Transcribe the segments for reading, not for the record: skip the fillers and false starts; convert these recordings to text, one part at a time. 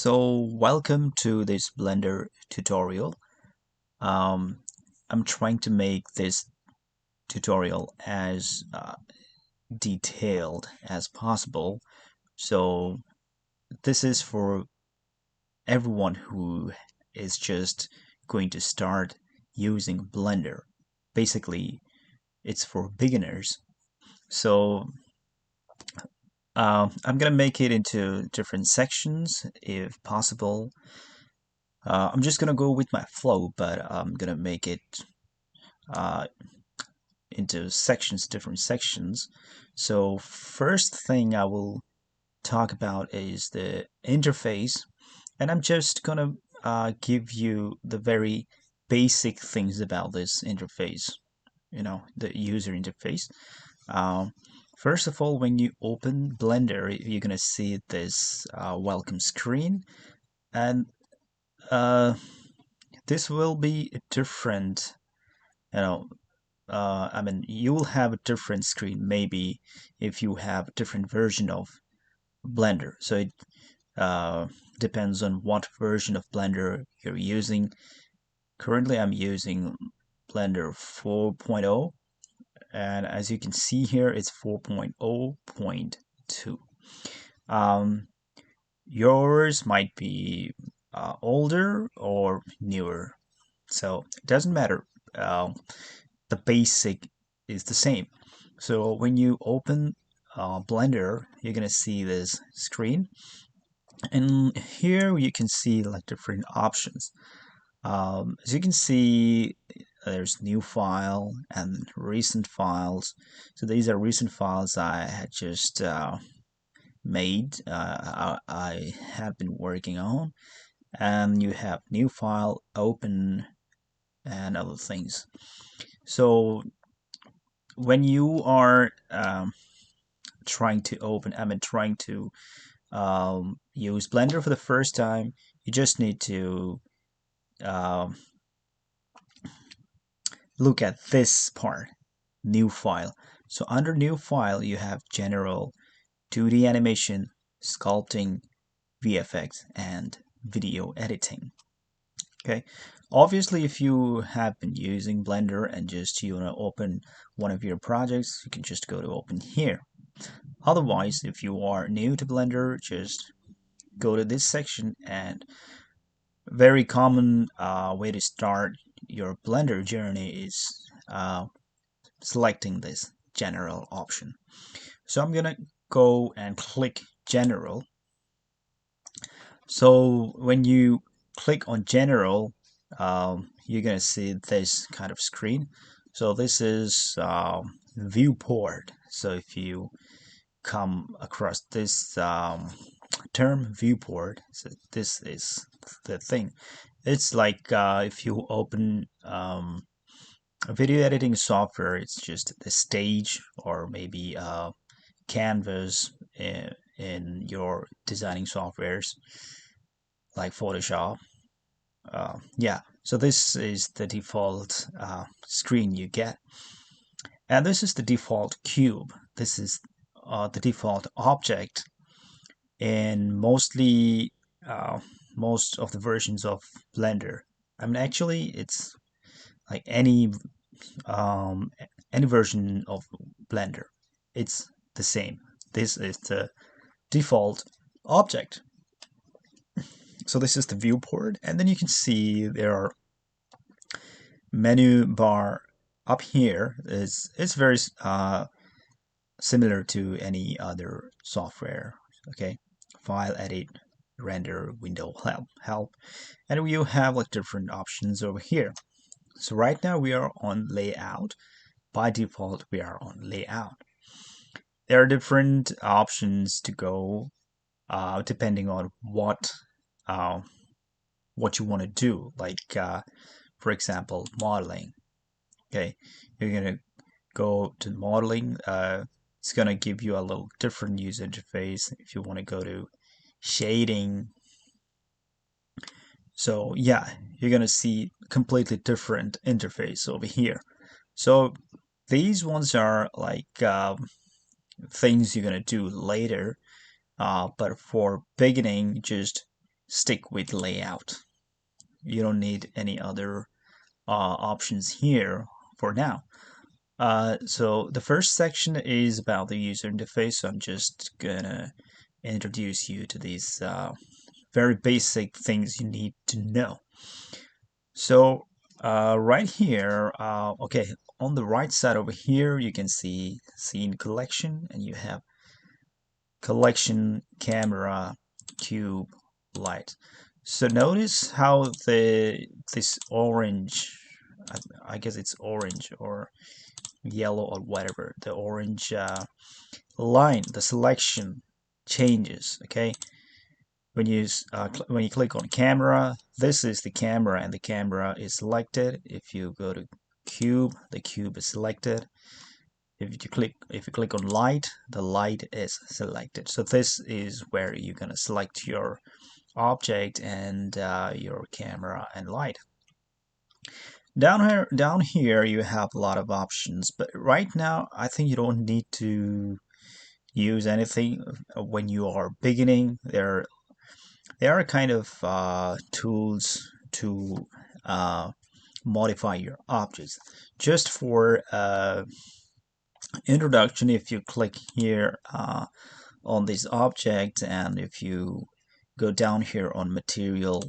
So welcome to this Blender tutorial. Um, I'm trying to make this tutorial as detailed as possible. So this is for everyone who is just going to start using Blender. Basically, it's for beginners. So I'm gonna make it into different sections if possible. I'm just gonna go with my flow, but I'm gonna make it uh, into sections, different sections. So first thing I will talk about is the interface, and I'm just gonna give you the very basic things about this interface, the user interface. Um, First of all, when you open Blender, you're gonna see this welcome screen, and uh, this will be different, you know, I mean, you'll have a different screen maybe if you have a different version of Blender. So it uh, depends on what version of Blender you're using. Currently, I'm using Blender 4.0, and as you can see here, it's 4.0.2. Um, Yours might be older or newer, so it doesn't matter. The basic is the same. So when you open Blender, you're gonna see this screen, and here you can see like different options. As you can see, there's new file and recent files. So these are recent files I had just made. I have been working on, and you have new file, open, and other things. So when you are trying to trying to use Blender for the first time, you just need to um, look at this part, new file. So under new file, you have general, 2D animation, sculpting, VFX, and video editing. Okay, obviously, if you have been using Blender and just you want to open one of your projects, you can just go to open here. Otherwise, if you are new to Blender, just go to this section, and very common way to start your Blender journey is selecting this general option. So I'm gonna go and click general. So when you click on general, you're gonna see this kind of screen. So this is viewport. So if you come across this term viewport, so this is the thing. It's like if you open a video editing software, it's just the stage or maybe canvas in your designing softwares like Photoshop. Yeah, so this is the default screen you get, and this is the default cube. This is the default object in uh, most of the versions of Blender. I mean, actually, it's like um, any version of Blender. It's the same. This is the default object. So this is the viewport, and then you can see there are menu bar up here. It's very similar to any other software. Okay, file, edit, render, window, help, and you have like different options over here. So right now we are on layout. By default, we are on layout. There are different options to go depending on uh, what you want to do. Like for example, modeling. Okay, you're gonna go to modeling. It's gonna give you a little different user interface if you want to go to shading. So yeah, you're gonna see completely different interface over here. So these ones are like things you're gonna do later, but for beginning, just stick with layout. You don't need any other options here for now. So the first section is about the user interface. So I'm just gonna introduce you to these very basic things you need to know. So right here, okay, on the right side over here, you can see scene collection, and you have collection, camera, cube, light. So notice how this orange, I guess it's orange or yellow or whatever, the orange line, the selection changes. Okay, when you click on camera, this is the camera, and the camera is selected. If you go to cube, the cube is selected. If you click on light, the light is selected. So this is where you're gonna select your object and your camera and light. Down here you have a lot of options, but right now I think you don't need to use anything when you are beginning. There are kind of tools to modify your objects. Just for introduction, if you click here on this object, and if you go down here on material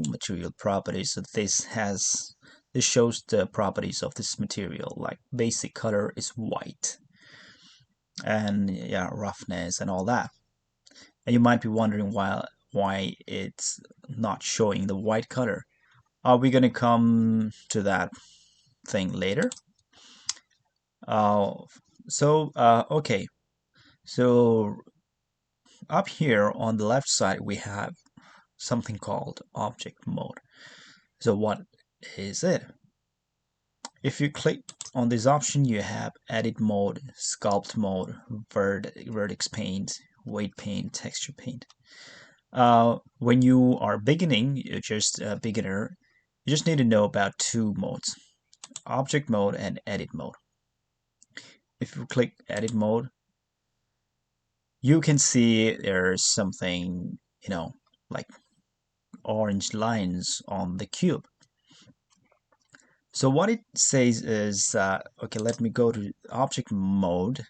properties, so this shows the properties of this material, like basic color is white, and yeah, roughness and all that. And you might be wondering why it's not showing the white color. Are we gonna come to that thing later? Okay, so up here on the left side we have something called object mode. So what is it? If you click on this option, you have edit mode, sculpt mode, vertex paint, weight paint, texture paint. When you are beginning, you're just a beginner, you just need to know about two modes, object mode and edit mode. If you click edit mode, you can see there's something, like orange lines on the cube. So what it says is, okay, let me go to object mode,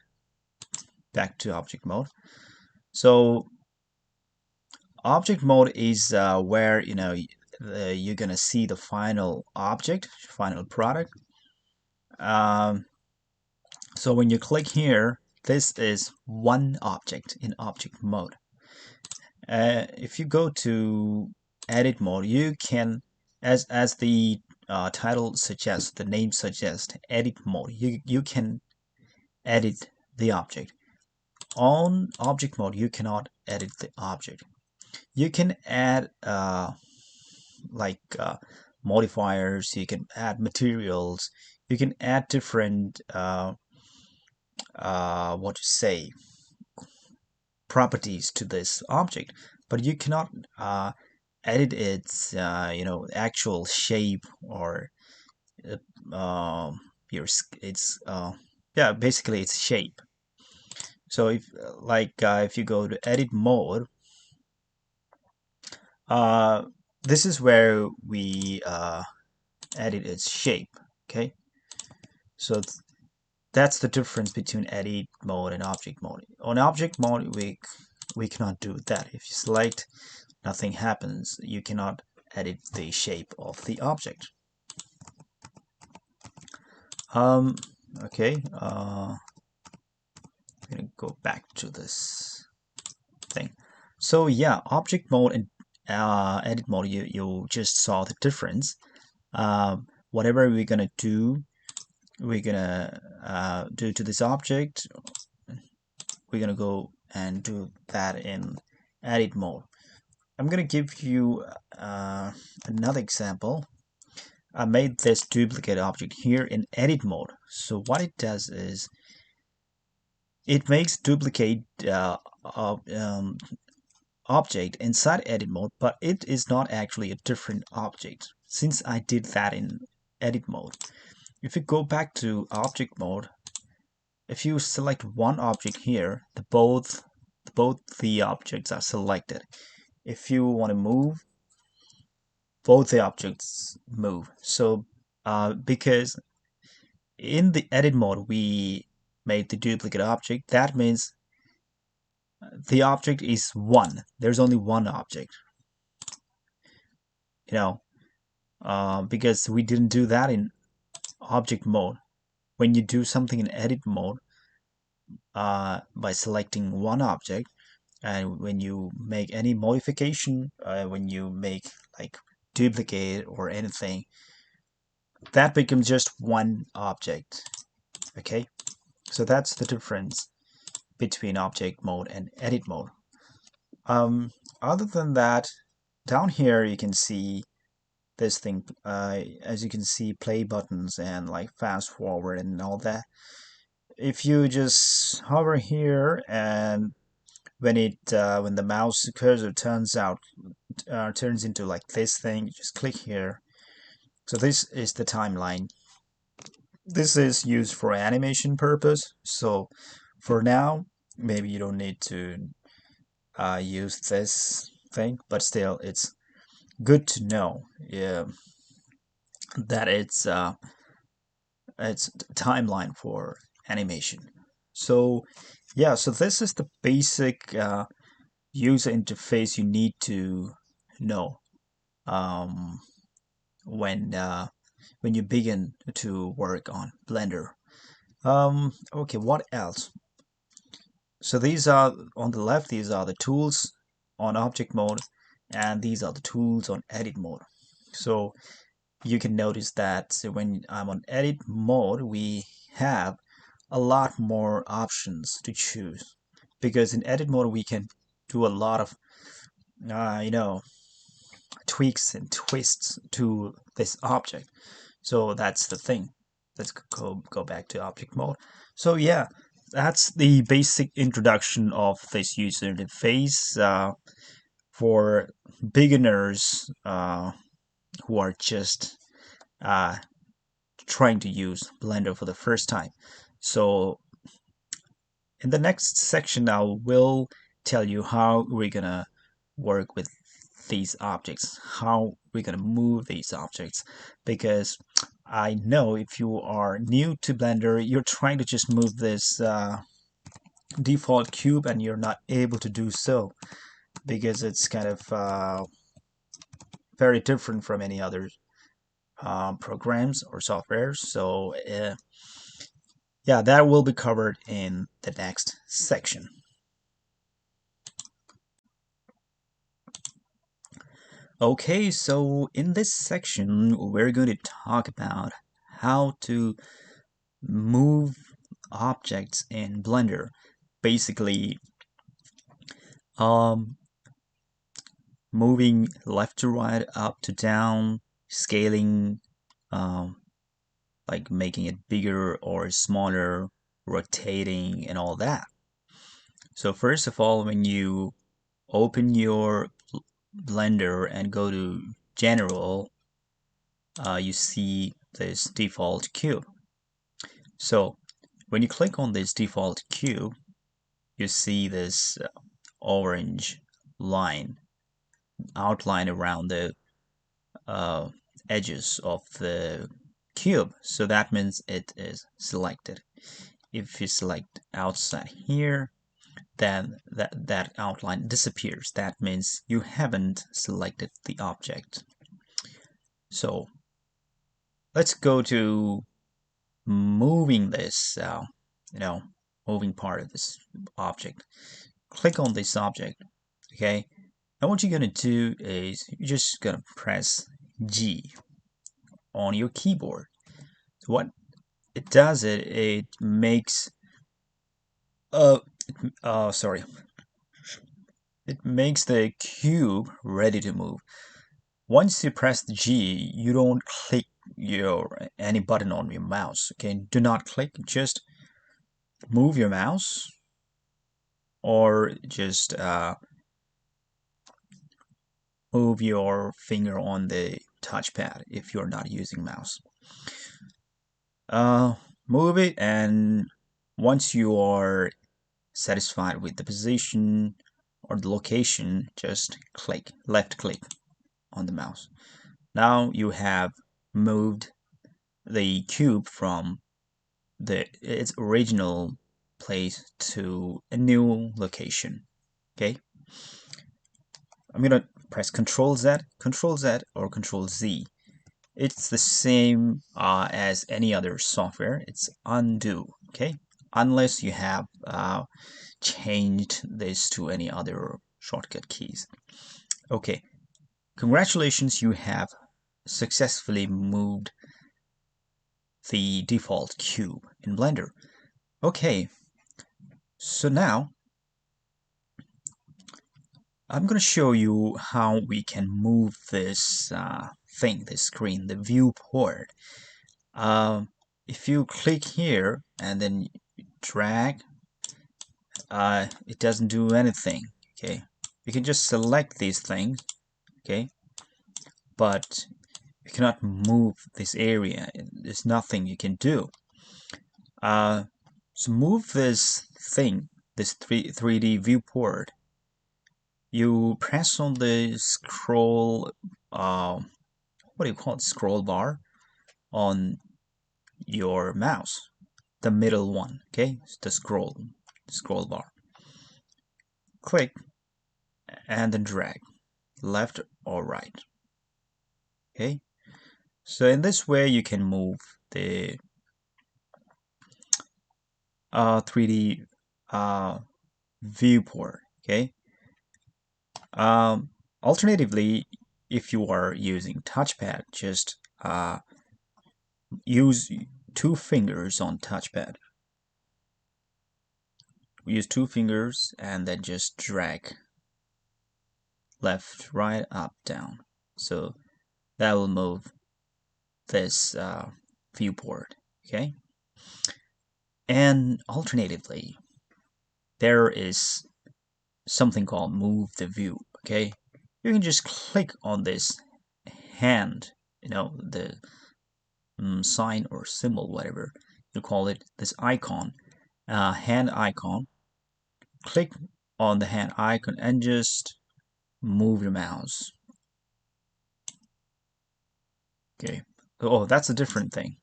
back to object mode. So object mode is where, you're gonna see the final object, final product. So when you click here, this is one object in object mode. If you go to edit mode, you can, as the title suggests, the name suggests, edit mode, you can edit the object. On object mode, you cannot edit the object. You can add modifiers, you can add materials, you can add different properties to this object, but you cannot edit its actual shape, or basically its shape. So if you go to edit mode, this is where we edit its shape. Okay, so that's the difference between edit mode and object mode. On object mode, we cannot do that. If you select, nothing happens. You cannot edit the shape of the object. Okay, I'm gonna go back to this thing. So yeah, object mode and edit mode, you just saw the difference. Whatever we're gonna do to this object, we're gonna go and do that in edit mode. I'm gonna give you another example. I made this duplicate object here in edit mode. So what it does is it makes duplicate object inside edit mode, but it is not actually a different object, since I did that in edit mode. If you go back to object mode, if you select one object here, both the objects are selected. If you want to move, both the objects move. So because in the edit mode we made the duplicate object, that means the object is one. There's only one object, you know, because we didn't do that in object mode. When you do something in edit mode, by selecting one object, and when you make any modification, when you make like duplicate or anything, that becomes just one object. Okay, so that's the difference between object mode and edit mode. Other than that, down here you can see this thing, as you can see, play buttons and like fast forward and all that. If you just hover here, and when the mouse cursor turns into like this thing, you just click here. So this is the timeline. This is used for animation purpose. So for now, maybe you don't need to use this thing, but still, it's good to know, yeah, that it's timeline for animation. So yeah, so this is the basic user interface you need to know um, when you begin to work on Blender. Okay, what else? So these are on the left, these are the tools on object mode, and these are the tools on edit mode. So you can notice that when I'm on edit mode, we have a lot more options to choose, because in edit mode we can do a lot of tweaks and twists to this object. So that's the thing. Let's go back to object mode. So yeah, that's the basic introduction of this user interface for beginners who are just uh, trying to use Blender for the first time. So in the next section, I will tell you how we're gonna work with these objects, how we're gonna move these objects, because I know if you are new to Blender, you're trying to just move this default cube and you're not able to do so because it's kind of very different from any other programs or softwares. So yeah, that will be covered in the next section. Okay, so in this section, we're going to talk about how to move objects in Blender. Basically, um, moving left to right, up to down, scaling, um, like making it bigger or smaller, rotating, and all that. So first of all, when you open your Blender and go to General, you see this default cube. So when you click on this default cube, you see this orange line outline around the edges of the cube. So that means it is selected. If you select outside here, then that outline disappears. That means you haven't selected the object. So let's go to moving this, moving part of this object. Click on this object, okay? And what you're gonna do is you're just gonna press G on your keyboard. So what it does, it makes sorry, it makes the cube ready to move. Once you press the G, you don't click any button on your mouse. Okay, do not click. Just move your mouse, or just move your finger on the touchpad if you're not using mouse. Move it, and once you are satisfied with the position or the location, just left click on the mouse. Now you have moved the cube from its original place to a new location. Okay, I'm gonna press Control Z, or Control Z. It's the same as any other software. It's undo. Okay, unless you have changed this to any other shortcut keys. Okay, congratulations, you have successfully moved the default cube in Blender. Okay, so now I'm going to show you how we can move this this screen, the viewport. If you click here and then drag, it doesn't do anything. Okay, you can just select these things. Okay, but you cannot move this area. There's nothing you can do. So move this thing, this 3D viewport. You press on the scroll, what do you call it, scroll bar on your mouse, the middle one. Okay, it's the scroll bar. Click and then drag left or right. Okay, so in this way you can move the 3D viewport. Okay, alternatively, if you are using touchpad, just use 2 fingers on touchpad. Use 2 fingers and then just drag left, right, up, down. So that will move this viewport. Okay, and alternatively, there is something called move the view. Okay, you can just click on this hand, the sign or symbol, whatever you call it, this icon, hand icon. Click on the hand icon and just move your mouse. Okay, oh, that's a different thing.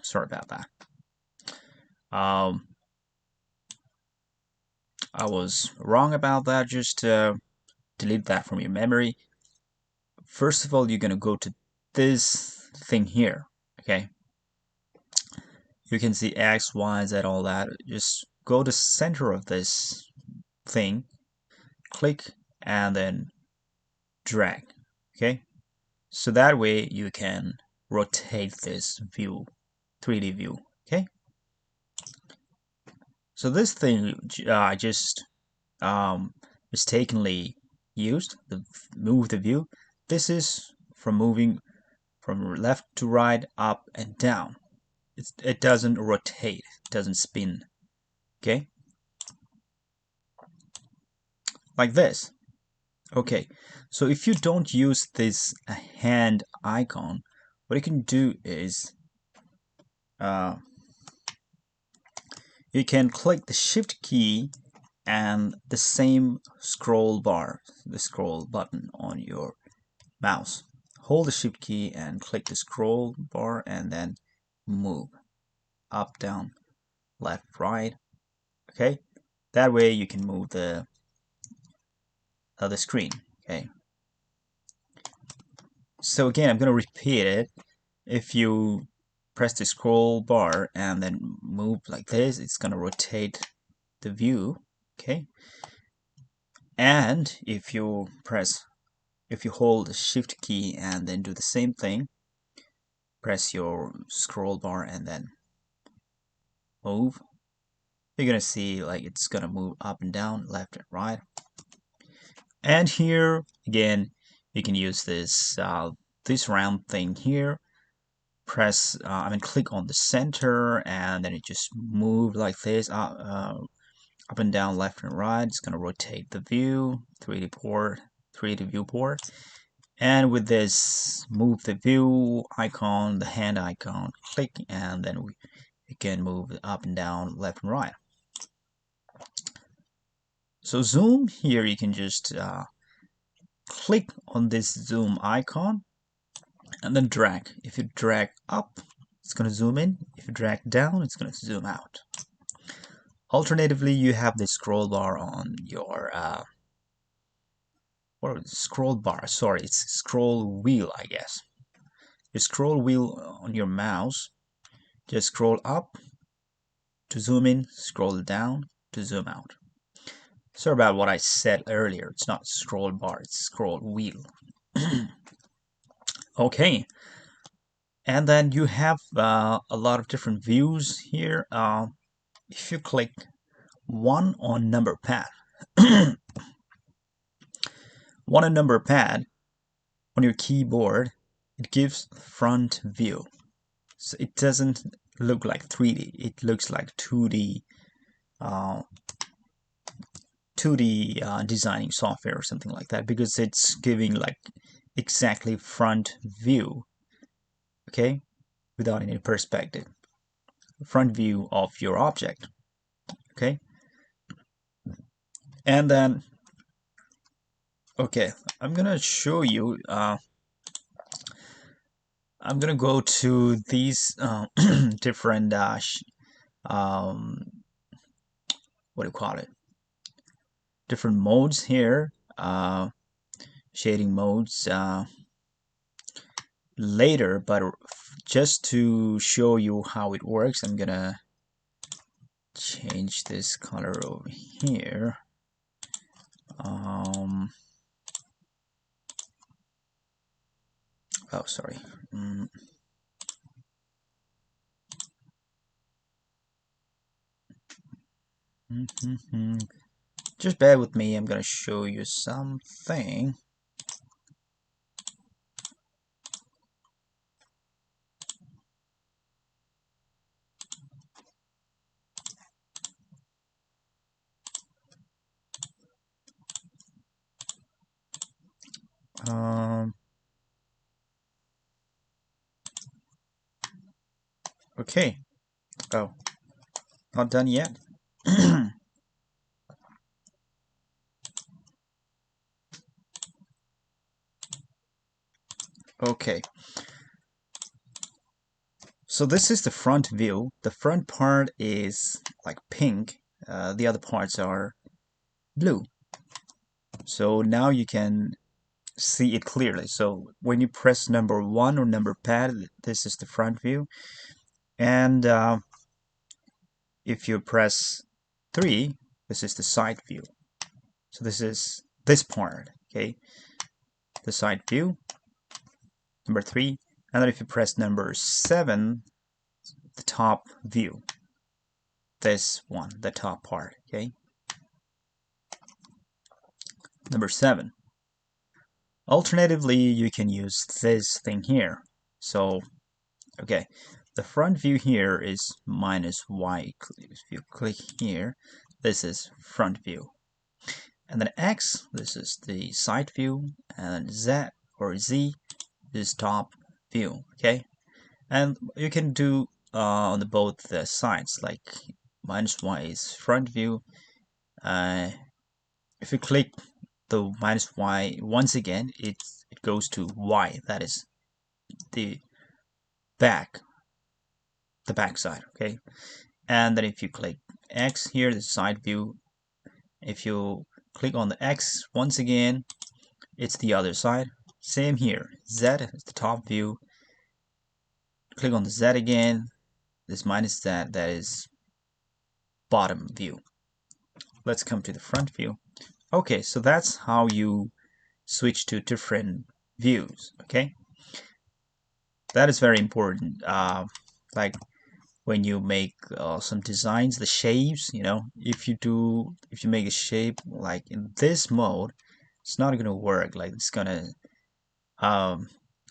Sorry about that. I was wrong about that. Just delete that from your memory. First of all, you're gonna go to this thing here. Okay, you can see X, Y, Z, all that. Just go to center of this thing, click, and then drag. Okay, so that way you can rotate this view, 3D view. Okay, so this thing I just mistakenly used, the move the view. This is from moving from left to right, up and down. It doesn't rotate, it doesn't spin. Okay, like this. Okay, so if you don't use this hand icon, what you can do is you can click the shift key and the same scroll bar, the scroll button on your mouse. Hold the shift key and click the scroll bar and then move up, down, left, right. Okay, that way you can move the screen. Okay, so again, I'm going to repeat it. If you press the scroll bar and then move like this, it's going to rotate the view. Okay, and if you hold the shift key and then do the same thing, press your scroll bar and then move, you're gonna see like it's gonna move up and down, left and right. And here again, you can use this this round thing here. Press click on the center and then it just move like this, up and down, left and right. It's gonna rotate the view, 3D viewport. And with this move the view icon, the hand icon, click and then we can move it up and down, left and right. So zoom, here you can just click on this zoom icon and then drag. If you drag up, it's going to zoom in. If you drag down, it's going to zoom out. Alternatively, you have the scroll bar on your or scroll bar, sorry, it's scroll wheel, I guess. Your scroll wheel on your mouse, just scroll up to zoom in, scroll down to zoom out. Sorry about what I said earlier, it's not scroll bar, it's scroll wheel. Okay, and then you have a lot of different views here. If you click one on number pad, one on number pad on your keyboard, it gives front view. So it doesn't look like 3D, it looks like 2D designing software or something like that, because it's giving like exactly front view, okay, without any perspective, front view of your object, okay. And then, okay, I'm gonna show you, I'm gonna go to these different what do you call it, different modes here, shading modes later, but just to show you how it works, I'm gonna change this color over here. Oh, sorry. Just bear with me, I'm gonna show you something. Okay. Oh, not done yet. Okay. So this is the front view. The front part is like pink. The other parts are blue. So now you can see it clearly. So when you press number 1 or number pad, this is the front view. And if you press 3, this is the side view. So this is this part, okay? The side view, number 3. And then if you press number 7, the top view. This one, the top part, okay? Number 7. Alternatively, you can use this thing here. So, okay, the front view here is -y. If you click here, this is front view. And then X, this is the side view, and Z or Z is top view, okay? And you can do on both the sides, like -y is front view. If you click the -y once again, it goes to Y, that is the back side, okay. And then if you click X here, the side view, if you click on the X once again, it's the other side. Same here, Z is the top view. Click on the Z again, this minus that is bottom view. Let's come to the front view. Okay, so that's how you switch to different views, okay. That is very important. Like when you make some designs, the shapes, you know, if you make a shape like in this mode, it's not gonna work. Like it's gonna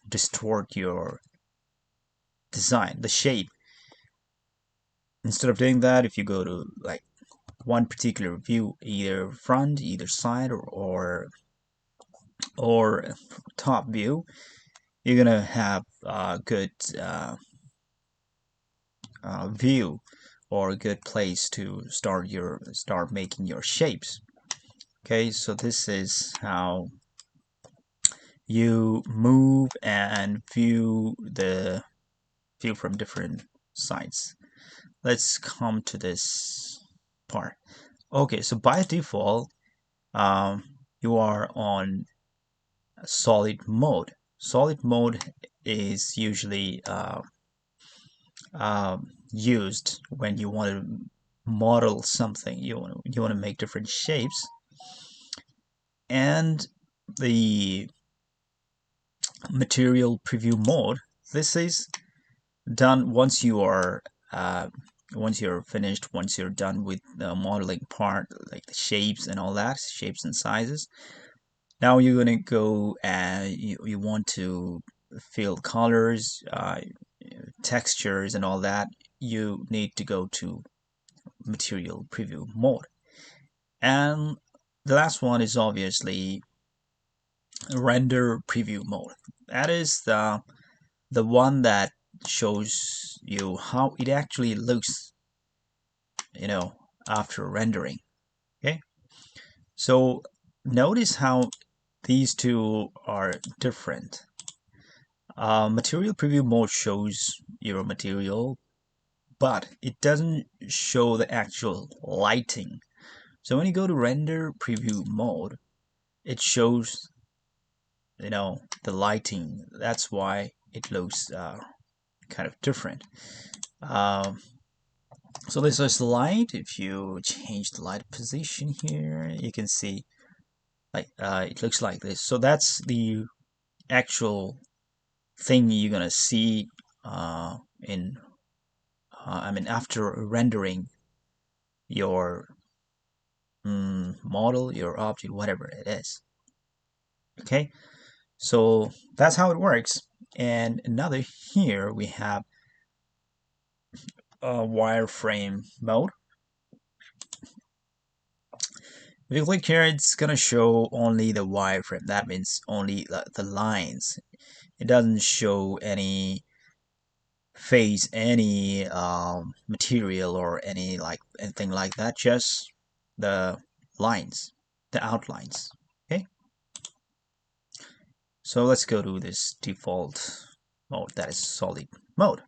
distort your design, the shape. Instead of doing that, if you go to like one particular view, either front, either side, or top view, you're gonna have a good view or a good place to start making your shapes. Okay, so this is how you move and view from different sides. Let's come to this part. Okay, so by default, you are on solid mode. Solid mode is usually used when you want to model something. You want to make different shapes, and the material preview mode. This is done once you're finished, once you're done with the modeling part, like the shapes and all that, shapes and sizes. Now you're gonna go and you want to fill colors, textures and all that. You need to go to material preview mode. And the last one is obviously render preview mode. That is the one that shows you how it actually looks, after rendering. Okay, so notice how these two are different. Material preview mode shows your material, but it doesn't show the actual lighting. So when you go to render preview mode, it shows, the lighting. That's why it looks kind of different. So this is light. If you change the light position here, you can see like it looks like this. So that's the actual thing you're gonna see in after rendering your model, your object, whatever it is. Okay, so that's how it works. And another, here we have wireframe mode. If you click here, it's gonna show only the wireframe. That means only the lines. It doesn't show any face, any material or anything like that. Just the lines, the outlines. Okay. So let's go to this default mode, that is solid mode.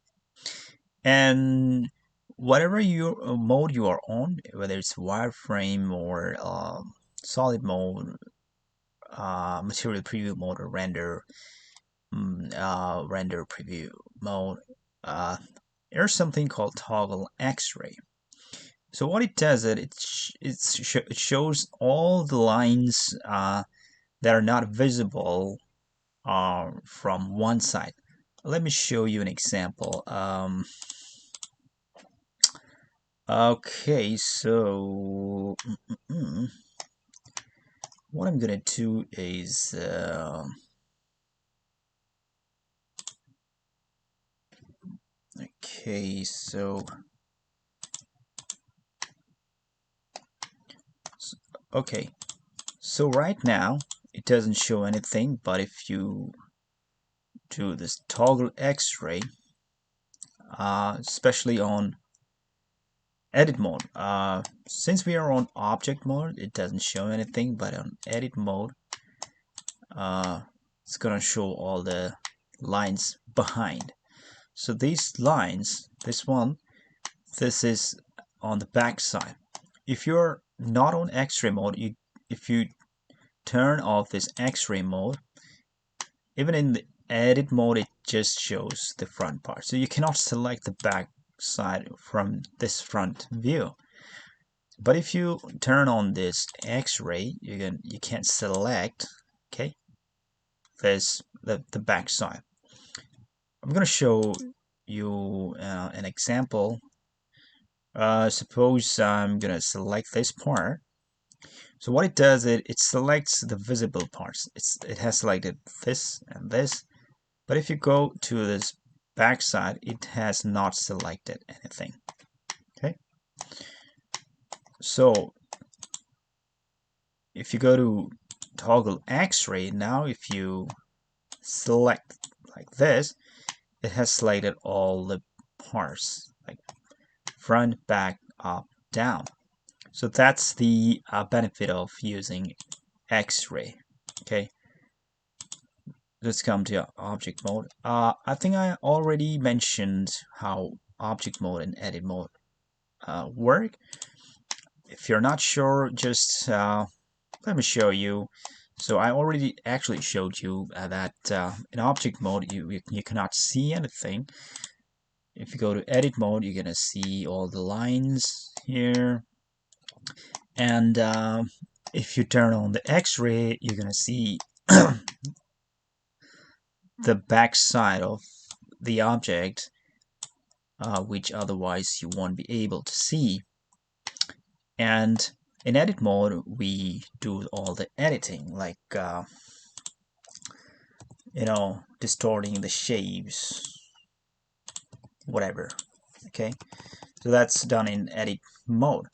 And whatever mode you are on, whether it's wireframe or solid mode, material preview mode, or render preview mode, there's something called toggle X-ray. So what it does is it shows all the lines that are not visible from one side. Let me show you an example. Okay, so what I'm gonna do is okay, so okay, so right now it doesn't show anything, but if you do this toggle X-ray, especially on edit mode, since we are on object mode, it doesn't show anything, but on edit mode, it's gonna show all the lines behind. So these lines, this is on the back side. If you're not on X-ray mode, if you turn off this X-ray mode, even in the edit mode, it just shows the front part. So you cannot select the back side from this front view. But if you turn on this X-ray, you can select, okay, the back side. I'm gonna show you an example. Suppose I'm gonna select this part. So what it does, it selects the visible parts. It has selected this and this, but if you go to this back side, it has not selected anything. Okay, so if you go to toggle X-ray, now if you select like this, it has selected all the parts, like front, back, up, down. So that's the benefit of using X-ray. Okay, let's come to object mode. I think I already mentioned how object mode and edit mode work. If you're not sure, just let me show you. So I already actually showed you that in object mode you cannot see anything. If you go to edit mode, you're gonna see all the lines here, and if you turn on the X-ray, you're gonna see the back side of the object, which otherwise you won't be able to see. And in edit mode, we do all the editing, like distorting the shapes, whatever. Okay, so that's done in edit mode.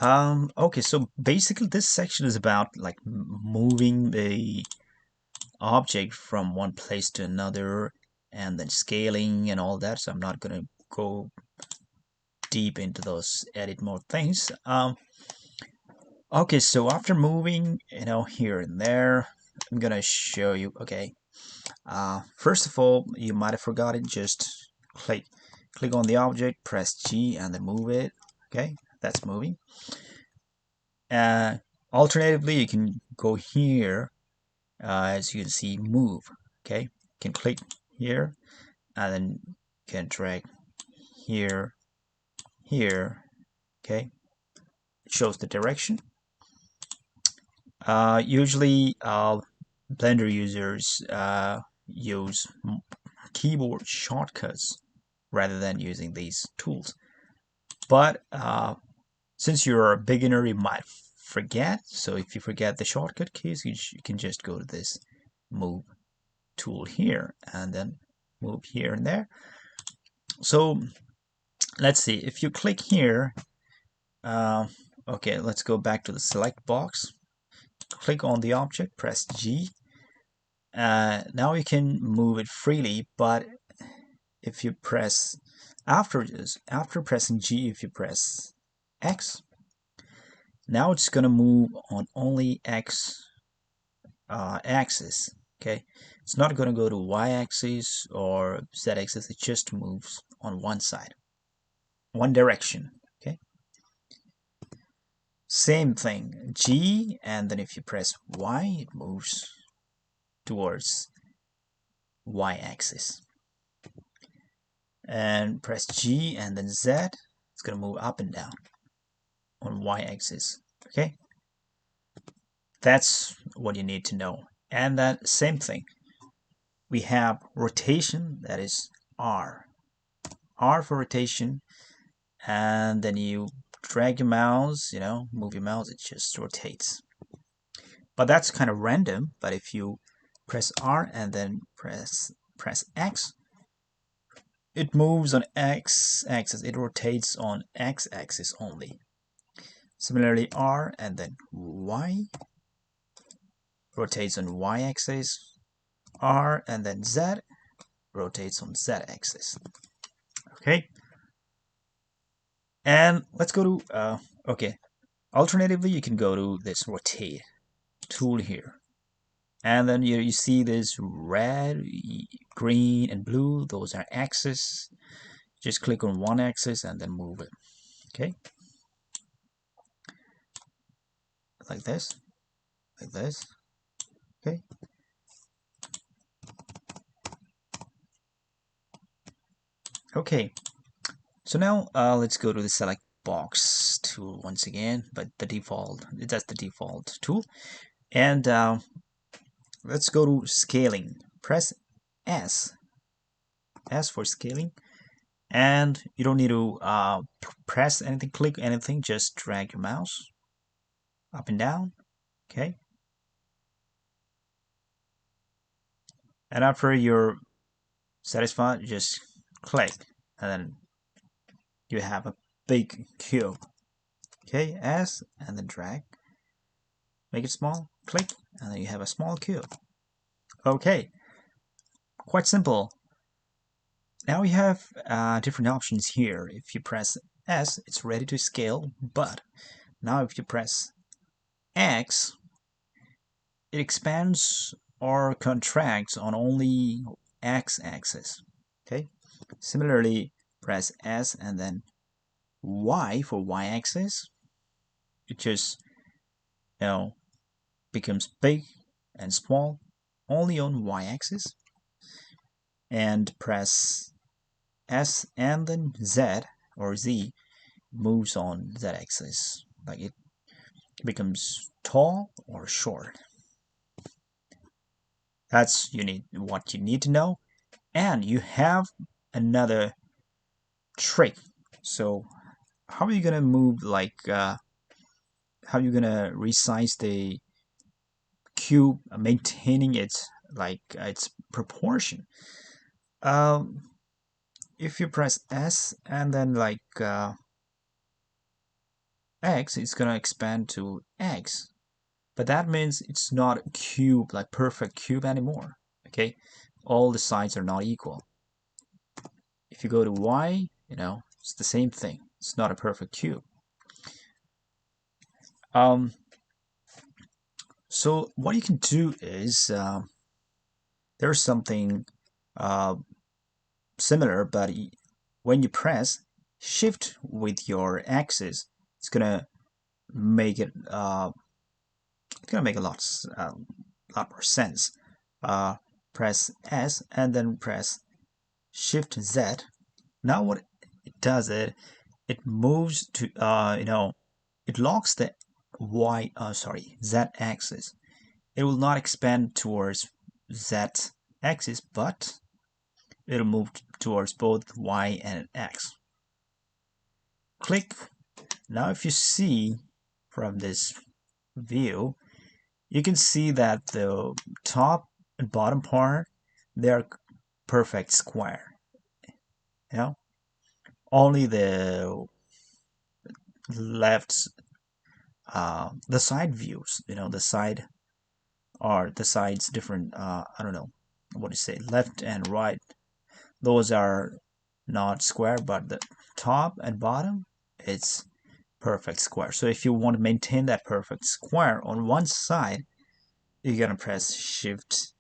Okay, so basically this section is about like moving the object from one place to another and then scaling and all that, so I'm not gonna go deep into those edit mode things. Okay, so after moving here and there, I'm gonna show you. Okay, first of all, you might have forgotten, just click on the object, press G, and then move it. Okay, that's moving. Alternatively, you can go here, as you can see, move. Okay, you can click here, and then you can drag here, here. Okay, it shows the direction. Usually, Blender users use keyboard shortcuts rather than using these tools. But since you're a beginner, you might forget. So if you forget the shortcut keys, you can just go to this move tool here and then move here and there. So let's see, if you click here, okay, let's go back to the select box. Click on the object, press G. Now you can move it freely, but if you press after pressing G, if you press X, now it's gonna move on only X axis. Okay, it's not gonna go to Y axis or Z axis. It just moves on one side, one direction. Okay, same thing, G, and then if you press Y, it moves towards Y axis. And press G and then Z, it's gonna move up and down on Y axis. Okay, that's what you need to know. And that same thing, we have rotation, that is R for rotation, and then you drag your mouse, move your mouse, it just rotates. But that's kind of random. But if you press R and then press X, it moves on X axis, it rotates on X axis only. Similarly, R and then Y rotates on Y axis, R and then Z rotates on Z axis. Okay, and let's go to okay, alternatively you can go to this rotate tool here, and then you see this red, green, and blue, those are axes. Just click on one axis and then move it. Okay, like this, like this. Okay, okay, so now let's go to the select box tool once again, but that's the default tool. And let's go to scaling. Press S for scaling, and you don't need to press anything, click anything, just drag your mouse up and down. Okay, and after you're satisfied, just click, and then you have a big cube. Okay, S and then drag, make it small, click, and then you have a small cube. Okay, quite simple. Now we have different options here. If you press S, it's ready to scale, but now if you press X, it expands or contracts on only x-axis. Okay. Similarly, press S and then Y for y-axis. It just becomes big and small only on y-axis. And press S and then Z or Z moves on z-axis, like it becomes tall or short. That's what you need to know. And you have another trick. So how are you gonna move, like how are you gonna resize the cube, maintaining its its proportion? If you press S and then X, it's gonna expand to X, but that means it's not a cube, like perfect cube anymore. Okay, all the sides are not equal. If you go to Y, it's the same thing. It's not a perfect cube. So what you can do is there's something similar, but when you press Shift with your axis, it's gonna make it lot more sense. Press S and then press Shift Z. Now what it does, it moves to it locks the Z axis. It will not expand towards Z axis, but it'll move towards both Y and X. Click. Now if you see from this view, you can see that the top and bottom part, they're perfect square. Only the left, the side views, the sides different. I don't know what to say, left and right. Those are not square, but the top and bottom, it's perfect square. So if you want to maintain that perfect square on one side, you're gonna press Shift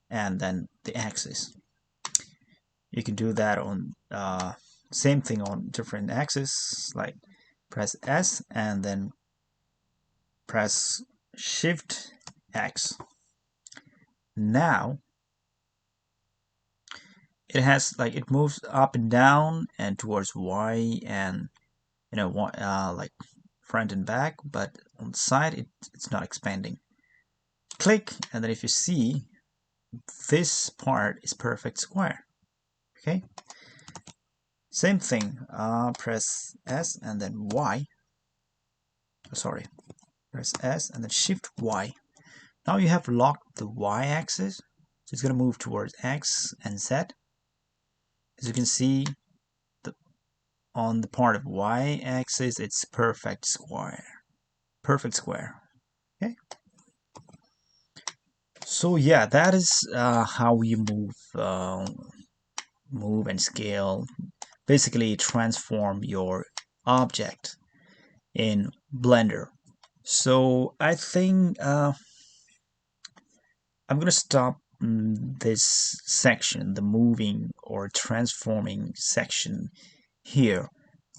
and then the axis. You can do that on same thing on different axes, like press S and then press Shift X. Now it moves up and down and towards Y and like front and back, but on the side it's not expanding. Click, and then if you see, this part is perfect square. Okay, same thing. Press S and then Y. Sorry, press S and then Shift Y. Now you have locked the Y axis, so it's going to move towards X and Z. As you can see, on the part of Y axis, it's perfect square. Perfect square. Okay. So yeah, that is how you move and scale. Basically, transform your object in Blender. So I think I'm gonna stop this section, the moving or transforming section here.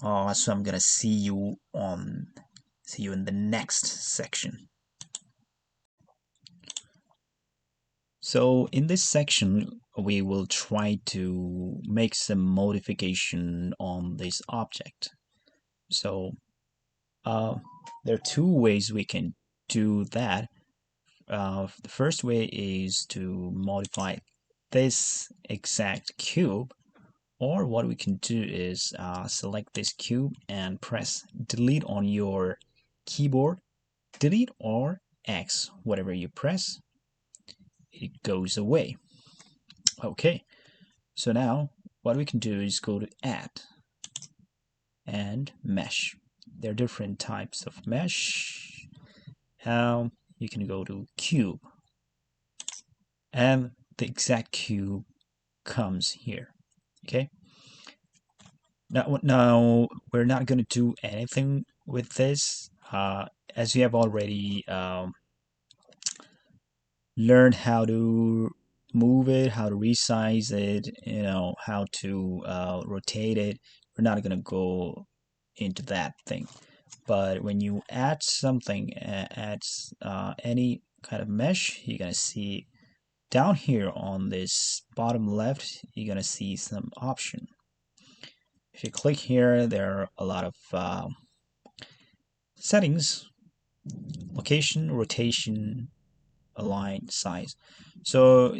So I'm gonna see you in the next section. So in this section, we will try to make some modification on this object. So there are two ways we can do that. The first way is to modify this exact cube, or what we can do is select this cube and press delete on your keyboard. Delete or X, whatever you press, it goes away. Okay, so now what we can do is go to add and mesh. There are different types of mesh. You can go to cube, and the exact cube comes here. Okay, now we're not going to do anything with this, as you have already learn how to move it, how to resize it, how to rotate it. We're not going to go into that thing. But when you add something, any kind of mesh, you're going to see down here on this bottom left, you're going to see some option. If you click here, there are a lot of settings: location, rotation, align, size. So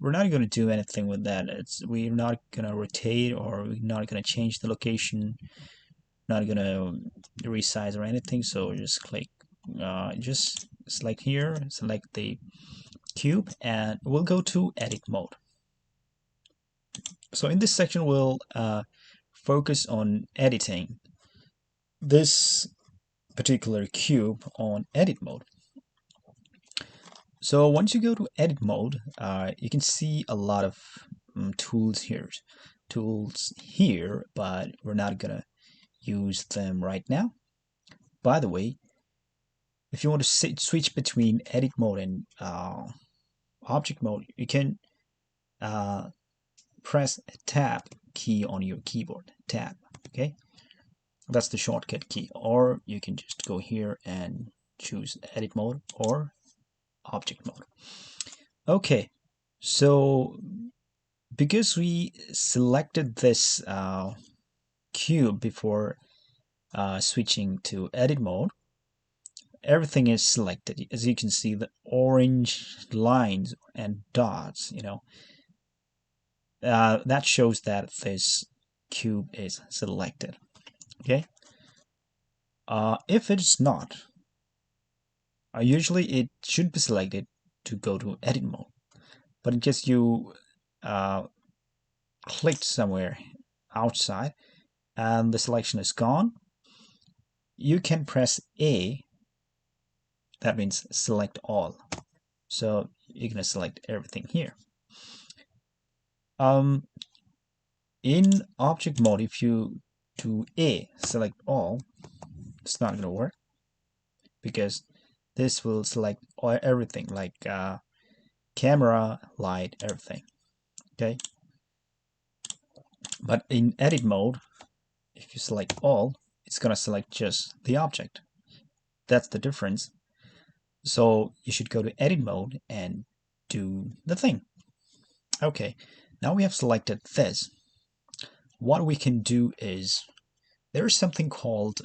we're not going to do anything with that. We're not going to rotate, or we're not going to change the location, not going to resize or anything. So just click, just select here, select the cube, and we'll go to edit mode. So in this section, we'll focus on editing this particular cube on edit mode. So once you go to edit mode, you can see a lot of tools here, but we're not gonna use them right now. By the way, if you want to switch between edit mode and object mode, you can press tab key on your keyboard. Tab, okay? That's the shortcut key. Or you can just go here and choose edit mode or object mode. Okay, so because we selected this cube before switching to edit mode, everything is selected. As you can see, the orange lines and dots, that shows that this cube is selected. Okay. If it's not, usually it should be selected to go to edit mode. But in case you clicked somewhere outside and the selection is gone, you can press A. That means select all. So you're gonna select everything here. In object mode, if you do A, select all, it's not gonna work because this will select everything, like camera, light, everything. Okay. But in edit mode, if you select all, it's gonna select just the object. That's the difference. So you should go to edit mode and do the thing. Okay, now we have selected this. What we can do is, there is something called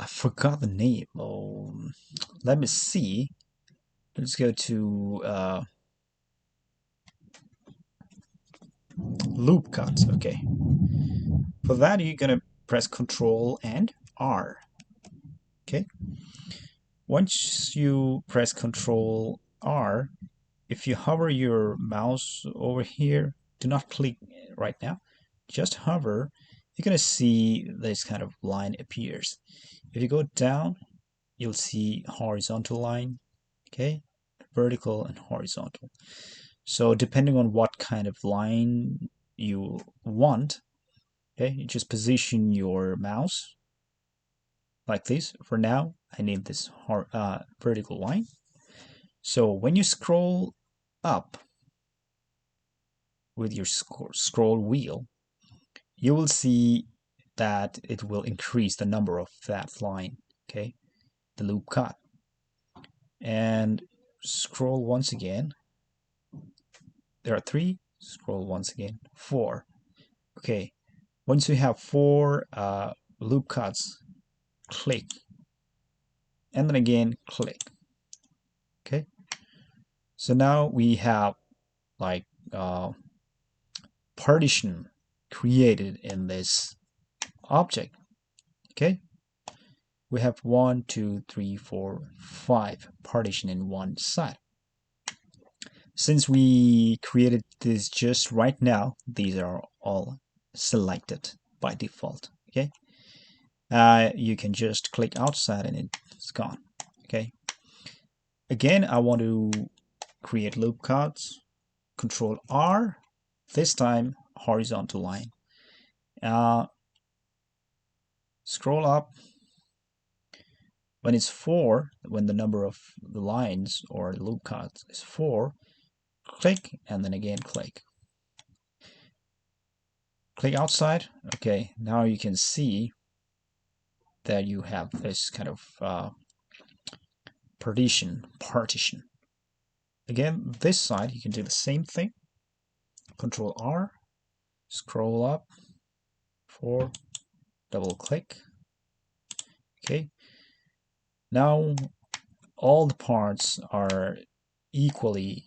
I forgot the name. Let me see. Let's go to loop cuts. Okay. For that, you're gonna press Control and R. Okay. Once you press Control R, if you hover your mouse over here, do not click right now. Just hover. You're gonna see this kind of line appears. If you go down, you'll see horizontal line. Okay, vertical and horizontal. So depending on what kind of line you want, okay, you just position your mouse like this. For now, I need this vertical line. So when you scroll up with your scroll wheel, you will see that it will increase the number of that line, okay, the loop cut. And scroll once again. There are 3. Scroll once again. 4. Okay, once you have 4 loop cuts, click, and then again click. Okay, so now we have like partition created in this object. Okay, we have 1, 2, 3, 4, 5 partition in one side. Since we created this just right now, these are all selected by default. Okay, you can just click outside and it's gone. Okay, again, I want to create loop cuts. Control R, this time horizontal line. Scroll up When it's 4, when the number of the lines or the loop cut is 4, click and then again click. Click outside. Okay, now you can see that you have this kind of partition. Again, this side you can do the same thing. Control R, scroll up, 4, double click. Okay, now all the parts are equally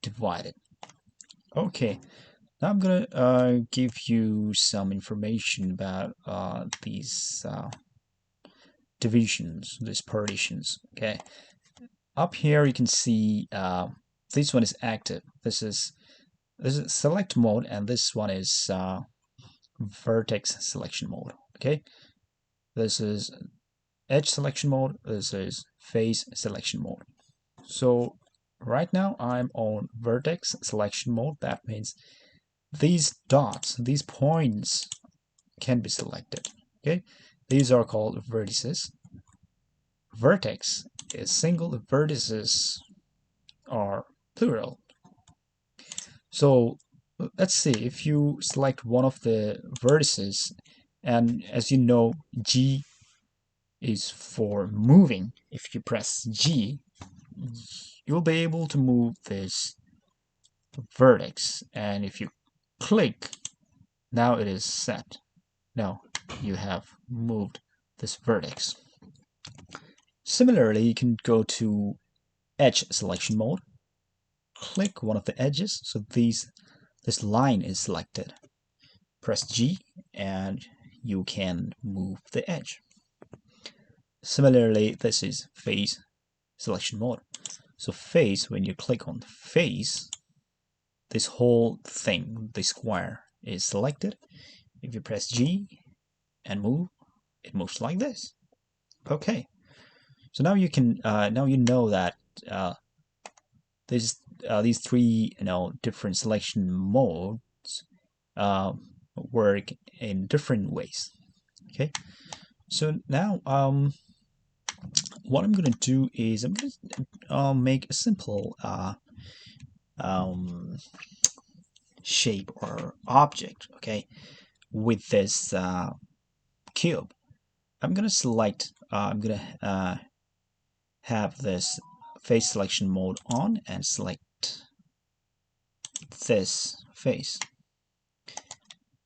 divided. Okay, now I'm gonna give you some information about these divisions, these partitions. Okay, up here you can see this one is active. This is select mode, and this one is vertex selection mode. Okay, this is edge selection mode. This is face selection mode. So right now I'm on vertex selection mode. That means these dots, these points can be selected. Okay, these are called vertices. Vertex is single, vertices are plural. So let's see, if you select one of the vertices, and as you know, G is for moving. If you press G, you'll be able to move this vertex, and if you click, now it is set. Now you have moved this vertex. Similarly, you can go to edge selection mode, click one of the edges, so this line is selected. Press G and you can move the edge. Similarly, this is face selection mode. So face, when you click on face, this whole thing, the square, is selected. If you press G and move, it moves like this. Okay, so now you can now you know that these three different selection modes work in different ways. Okay, so now what I'm gonna do is I'm gonna make a simple shape or object, okay, with this cube. I'm gonna select I'm gonna have this face selection mode on and select this face,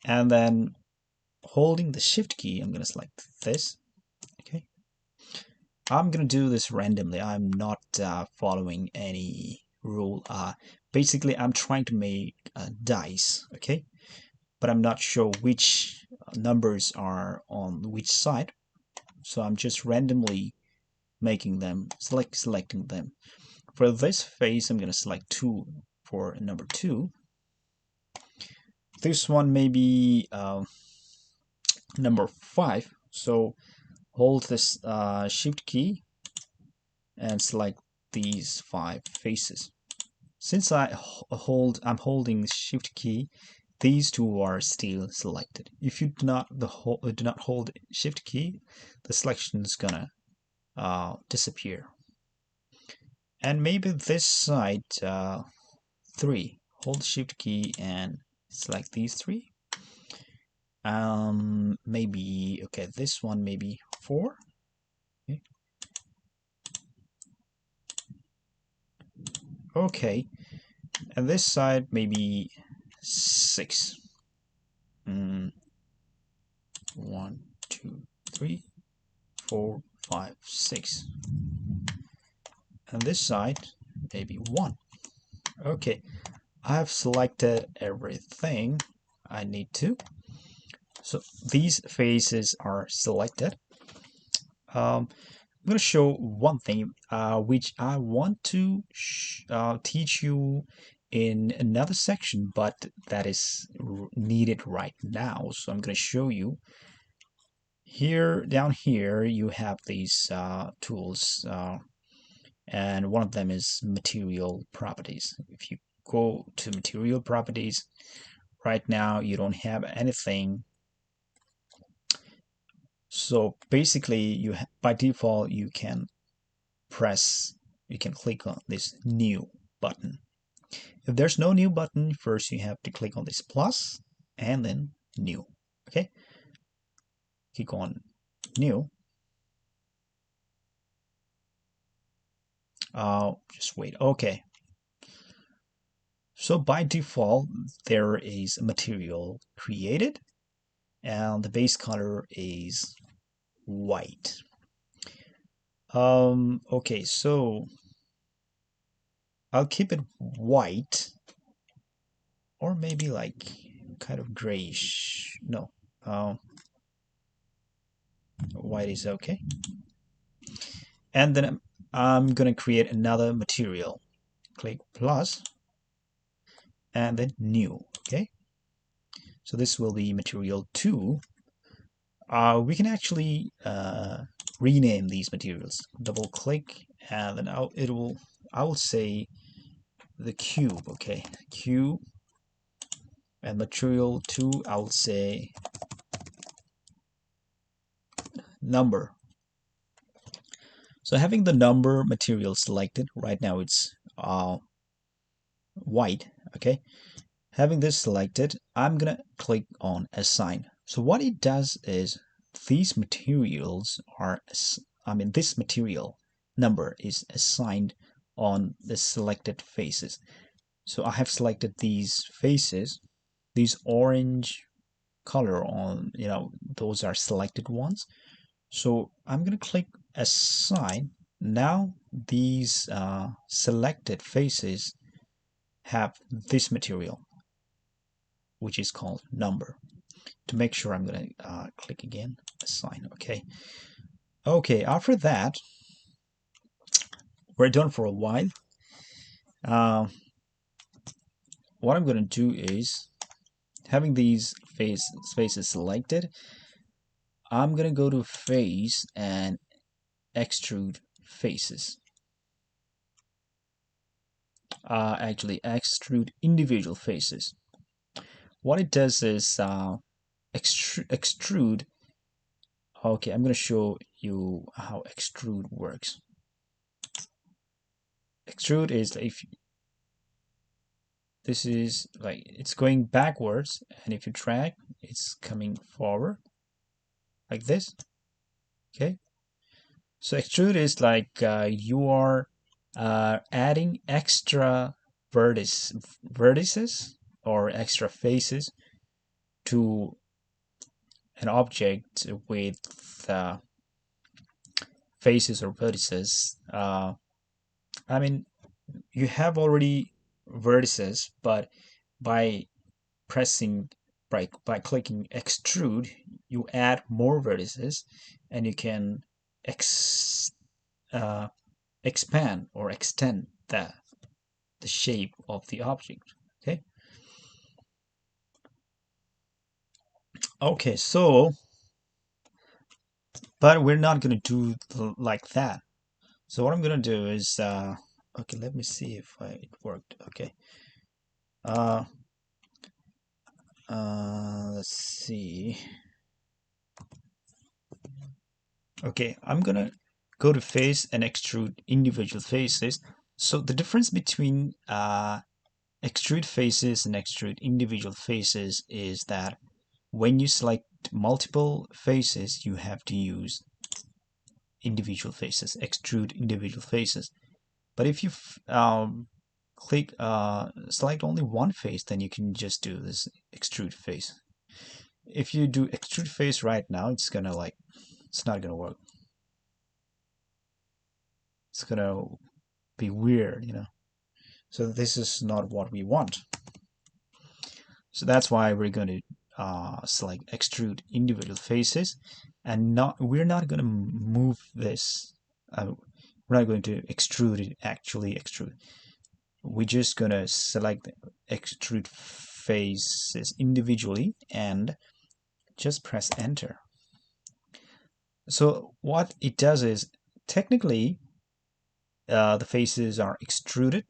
and then holding the shift key I'm gonna select this. Okay, I'm gonna do this randomly. I'm not following any rule. Basically I'm trying to make dice, okay, but I'm not sure which numbers are on which side, so I'm just randomly making them, selecting them. For this face, I'm going to select 2 for number 2. This one may be number 5. So hold this shift key and select these 5 faces. Since I'm holding shift key, these 2 are still selected. If you do not hold shift key, the selection is gonna disappear. And maybe this side 3, hold shift key and select these 3. Maybe, okay, this one maybe 4. Okay, okay. And this side maybe 6. 1, 2, 3, 4, 5, 6. And this side maybe 1. Okay, I've selected everything I need to. So these faces are selected. I'm going to show one thing which I want to teach you in another section, but that is needed right now. So I'm going to show you. Here, down here, you have these tools, and one of them is material properties. If you go to material properties, right now you don't have anything So basically, by default you can click on this new button. If there's no new button, first you have to click on this plus and then new. Okay, click on new. Just wait. Okay. So by default, there is a material created and the base color is white. Okay, so I'll keep it white or maybe like kind of grayish. No, white is okay. And then I'm gonna create another material. Click plus and then new. Okay, so this will be material 2. We can actually rename these materials. Double click and then I will say the cube. Okay, cube, and material 2 I'll say number. So having the number material selected, right now it's white. Okay, having this selected, I'm gonna click on assign. So what it does is these materials are, this material number is assigned on the selected faces. So I have selected these faces, these orange color on, those are selected ones. So I'm going to click assign. Now these selected faces have this material, which is called number. To make sure, I'm going to click again, assign. Okay. Okay, after that, we're done for a while. What I'm going to do is, having these faces selected, I'm going to go to face and extrude faces. Actually, extrude individual faces. What it does is extrude. Okay, I'm going to show you how extrude works. Extrude is if this is like it's going backwards, and if you drag, it's coming forward like this. Okay, so extrude is like you are adding extra vertices or extra faces to an object with faces or vertices. I mean, you have already vertices, but by pressing by clicking extrude, you add more vertices, and you can uh, expand or extend the shape of the object. Okay. Okay, so but we're not going to do like that. So what I'm going to do is okay, let me see if it worked. Okay. Uh, let's see. Okay, I'm gonna go to face and extrude individual faces. So the difference between extrude faces and extrude individual faces is that when you select multiple faces, you have to use individual faces, extrude individual faces. But if you click select only one face, then you can just do this extrude face. If you do extrude face right now, it's not gonna work. It's gonna be weird. So this is not what we want. So that's why we're going to select extrude individual faces, and we're not going to move this. We're not going to extrude it. Actually, extrude. We're just going to select extrude faces individually and just press enter. So what it does is technically the faces are extruded,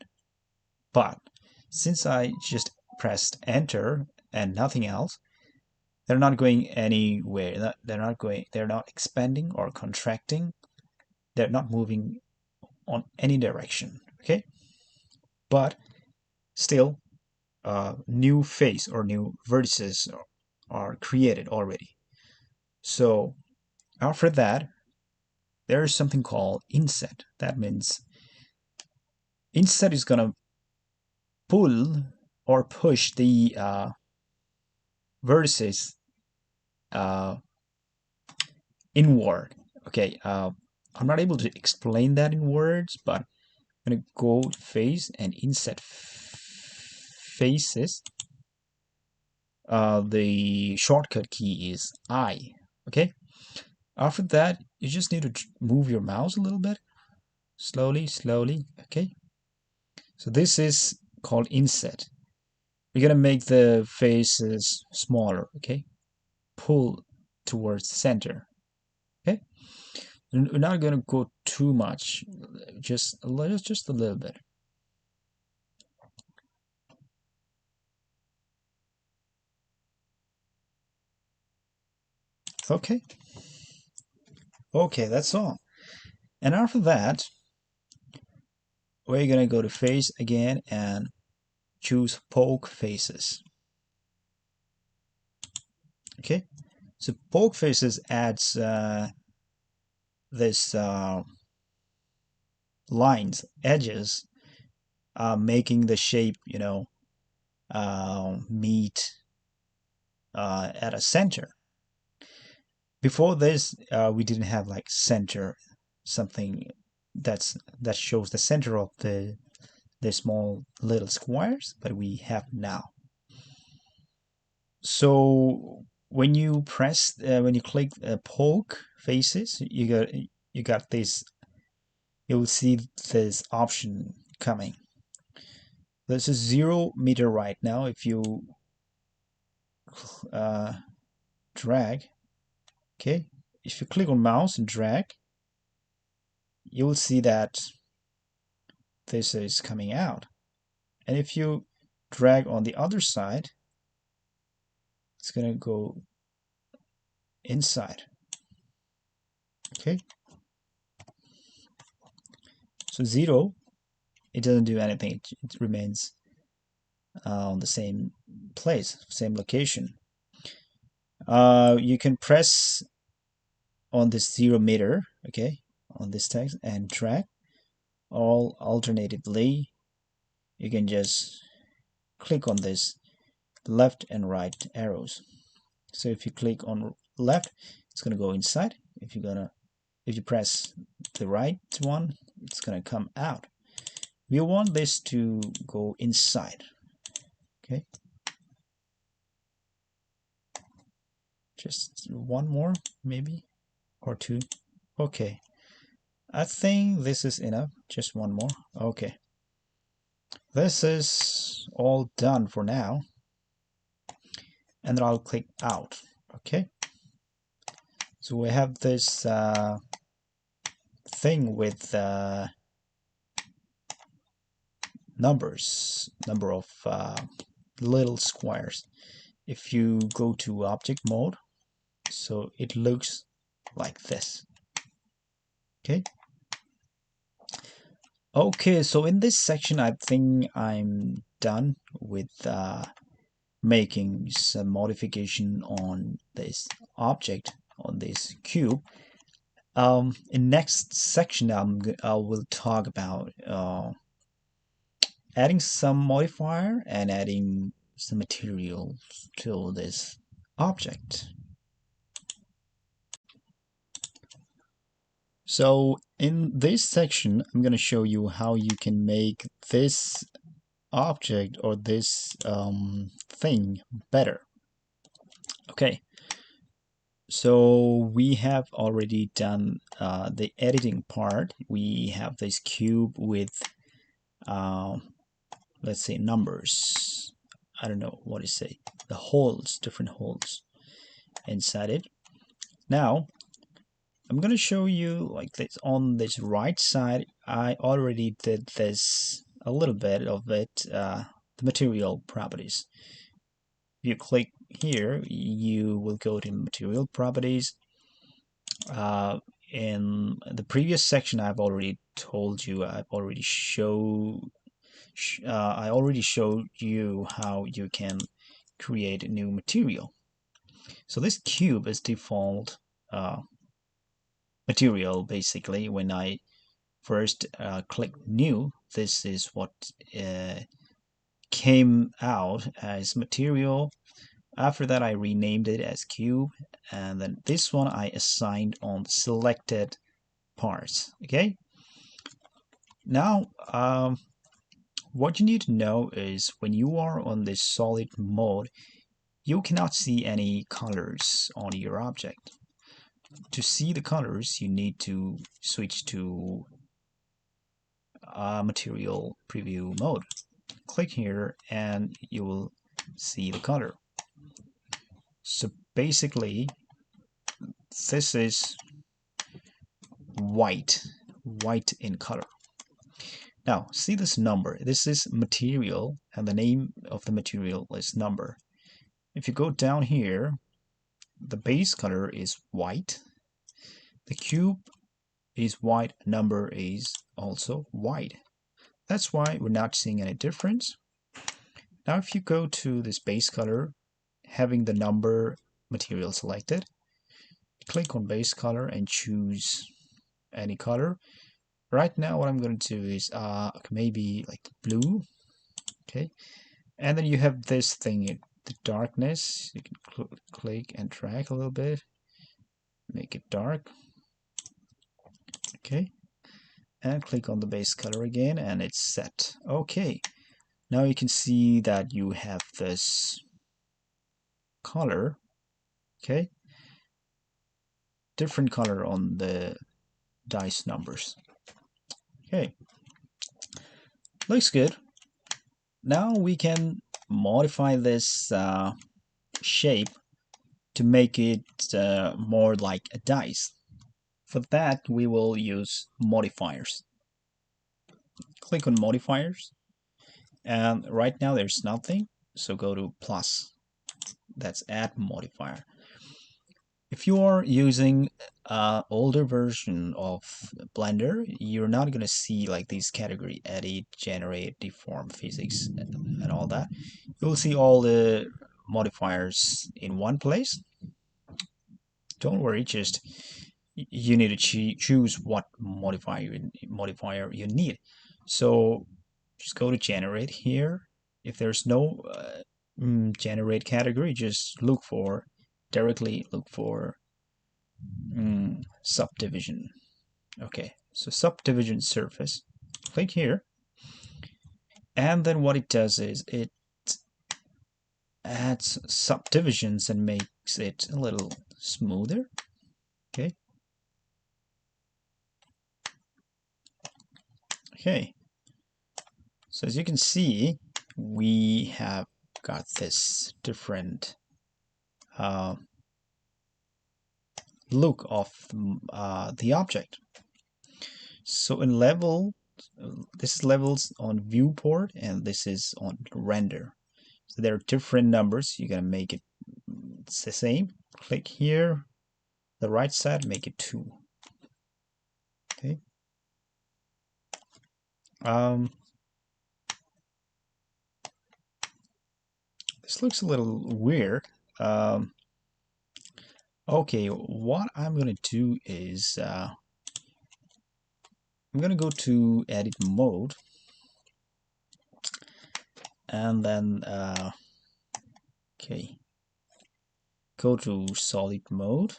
but since I just pressed enter and nothing else, they're not going anywhere. They're not expanding or contracting. They're not moving on any direction. Okay, but still, new face or new vertices are created already. So after that, there is something called inset. That means inset is gonna pull or push the vertices uh, inward. Okay, I'm not able to explain that in words, but I'm gonna go face and inset faces. The shortcut key is I. Okay. After that, you just need to move your mouse a little bit, slowly, slowly. Okay. So this is called inset. We're gonna make the faces smaller. Okay. Pull towards the center. Okay. We're not gonna go too much, just a little bit. Okay. Okay, that's all. And after that, we're gonna go to face again and choose poke faces. Okay, so poke faces adds this lines, edges, making the shape, meet at a center. Before this, we didn't have like center, something that shows the center of the small little squares, but we have now. So when you click poke faces, you got this. You'll see this option coming. This is 0 meter right now. If you uh, drag, okay, if you click on mouse and drag, you will see that this is coming out. And if you drag on the other side, it's gonna go inside. Okay. So 0, it doesn't do anything. It remains on the same place, same location. You can press on this 0 meter, okay, on this text and drag all alternatively. You can just click on this left and right arrows. So if you click on left, it's gonna go inside. If you press the right one, it's gonna come out. We want this to go inside. Okay. Just one more, maybe, or two. Okay. I think this is enough. Just one more. Okay. This is all done for now. And then I'll click out. Okay. So we have this thing with number of little squares. If you go to object mode, so it looks like this. Okay. Okay, so in this section, I think I'm done with making some modification on this object, on this cube. In next section, I will talk about adding some modifier and adding some material to this object. So in this section, I'm going to show you how you can make this object or this thing better. Okay, so we have already done the editing part. We have this cube with let's say numbers. I don't know what to say. The holes, different holes inside it. Now I'm gonna show you like this on this right side. I already did this a little bit of it, the material properties. If you click here, you will go to material properties. In the previous section, I've already told you, I already showed you how you can create a new material. So this cube is default material. Basically, when I first click new, this is what came out as material. After that, I renamed it as cube, and then this one I assigned on selected parts. Okay, now what you need to know is when you are on this solid mode, you cannot see any colors on your object. To see the colors, you need to switch to material preview mode. Click here and you will see the color. So basically, this is white in color. Now, see this number. This is material, and the name of the material is number. If you go down here, the base color is white. The cube is white. Number is also white. That's why we're not seeing any difference. Now, if you go to this base color, having the number material selected, click on base color and choose any color. Right now, what I'm going to do is maybe like blue. Okay, and then you have this thing, the darkness. You can click and drag a little bit, make it dark. Okay, and click on the base color again, and it's set. Okay, now you can see that you have this color. Okay, different color on the dice numbers. Okay, looks good. Now we can modify this shape to make it more like a dice. For that, we will use modifiers. Click on modifiers, and right now there's nothing, so go to plus. That's add modifier. If you are using an older version of Blender, you're not going to see like these category: edit, generate, deform, physics, and all that. You'll see all the modifiers in one place. Don't worry, just you need to choose what modifier you need. So just go to generate here. If there's no generate category, just directly look for subdivision. Okay, so subdivision surface. Click here, and then what it does is it adds subdivisions and makes it a little smoother. Okay. Okay. So as you can see, we have got this different look of the object. So in level, this is levels on viewport, and this is on render. So there are different numbers. You're gonna make it the same. Click here, the right side, make it 2. Okay. This looks a little weird. Okay, what I'm gonna do is I'm gonna go to edit mode, and then okay, go to solid mode.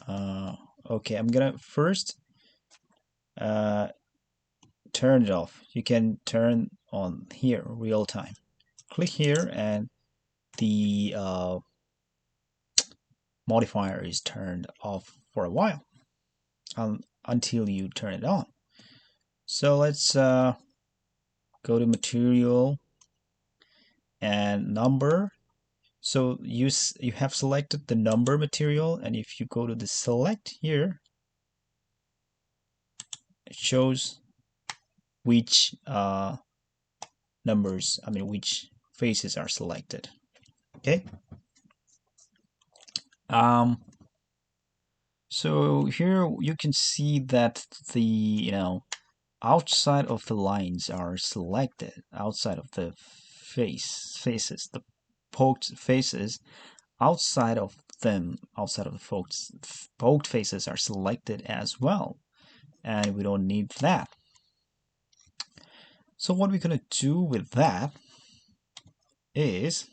Okay, I'm gonna first turn it off. You can turn on here real time. Click here, and the modifier is turned off for a while until you turn it on. So let's go to material and number. So you have selected the number material, and if you go to the select here, it shows which numbers, which faces are selected. Okay. Um, so here you can see that the, outside of the lines are selected, outside of the faces, the poked faces, outside of the poked faces are selected as well, and we don't need that. So what we're gonna do with that is,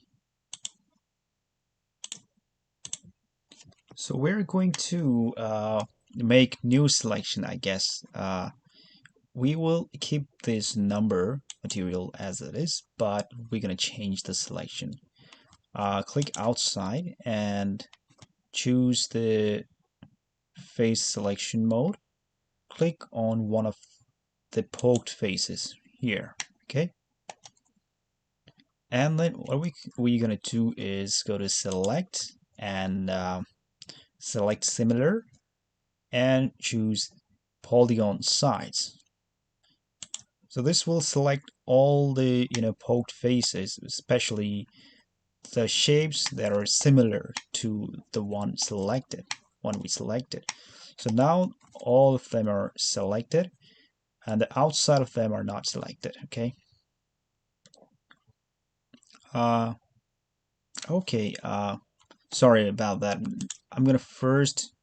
so we're going to make new selection, I guess. We will keep this number material as it is, but we're gonna change the selection. Click outside and choose the face selection mode. Click on one of the poked faces here. Okay. And then what we're gonna do is go to select and select similar and choose polygon size. So this will select all the poked faces, especially the shapes that are similar to the one we selected. So now all of them are selected and the outside of them are not selected. Okay. Uh, okay. Sorry about that. I'm gonna first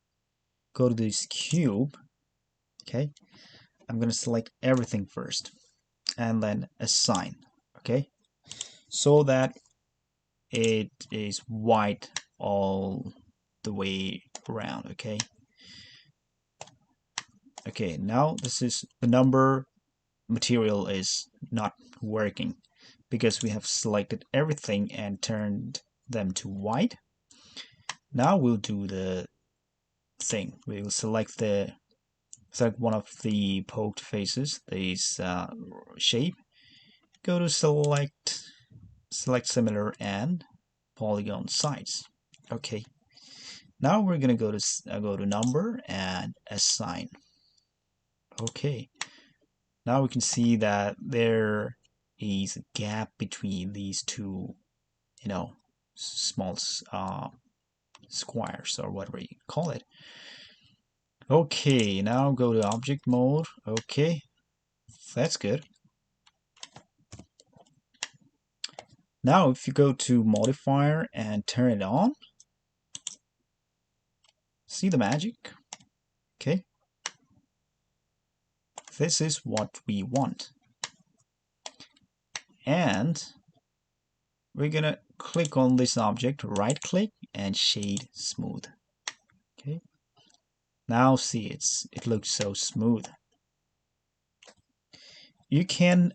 go to this cube. Okay. I'm gonna select everything first and then assign. Okay. So that it is white all the way around. Okay. Okay, now this is the number material is not working because we have selected everything and turned them to white. Now we'll do the thing. We'll select one of the poked faces, this shape. Go to select similar and polygon size. Okay. Now we're gonna go to number and assign. Okay. Now we can see that there is a gap between these two, small squares or whatever you call it. Okay, now go to object mode. Okay, that's good. Now if you go to modifier and turn it on, see the magic? Okay, this is what we want. And we're gonna click on this object, right click and shade smooth. Okay, now see it looks so smooth. You can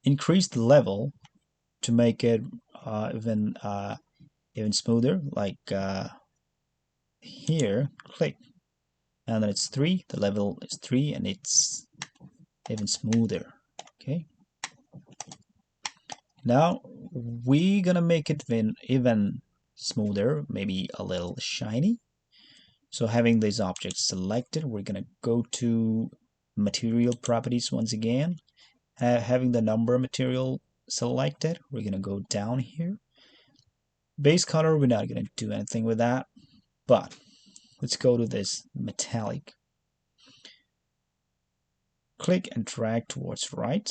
increase the level to make it even smoother, like here. Click and then it's 3, the level is 3 and it's even smoother. Okay, now we're gonna make it even smoother, maybe a little shiny. So having these objects selected, we're gonna go to material properties once again. Having the number material selected, we're gonna go down here. Base color, we're not gonna do anything with that, but let's go to this metallic. Click and drag towards right.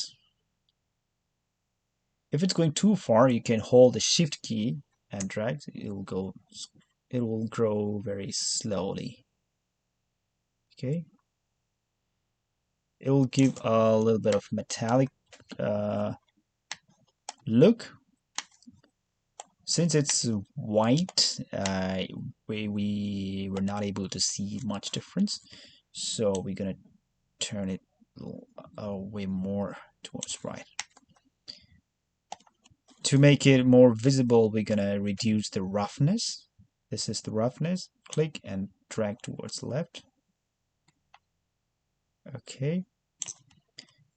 If it's going too far, you can hold the shift key and drag. It will grow very slowly. Okay. It will give a little bit of metallic look. Since it's white, we were not able to see much difference, so we're gonna turn it way more towards right. To make it more visible, we're gonna reduce the roughness. This is the roughness. Click and drag towards left. Okay.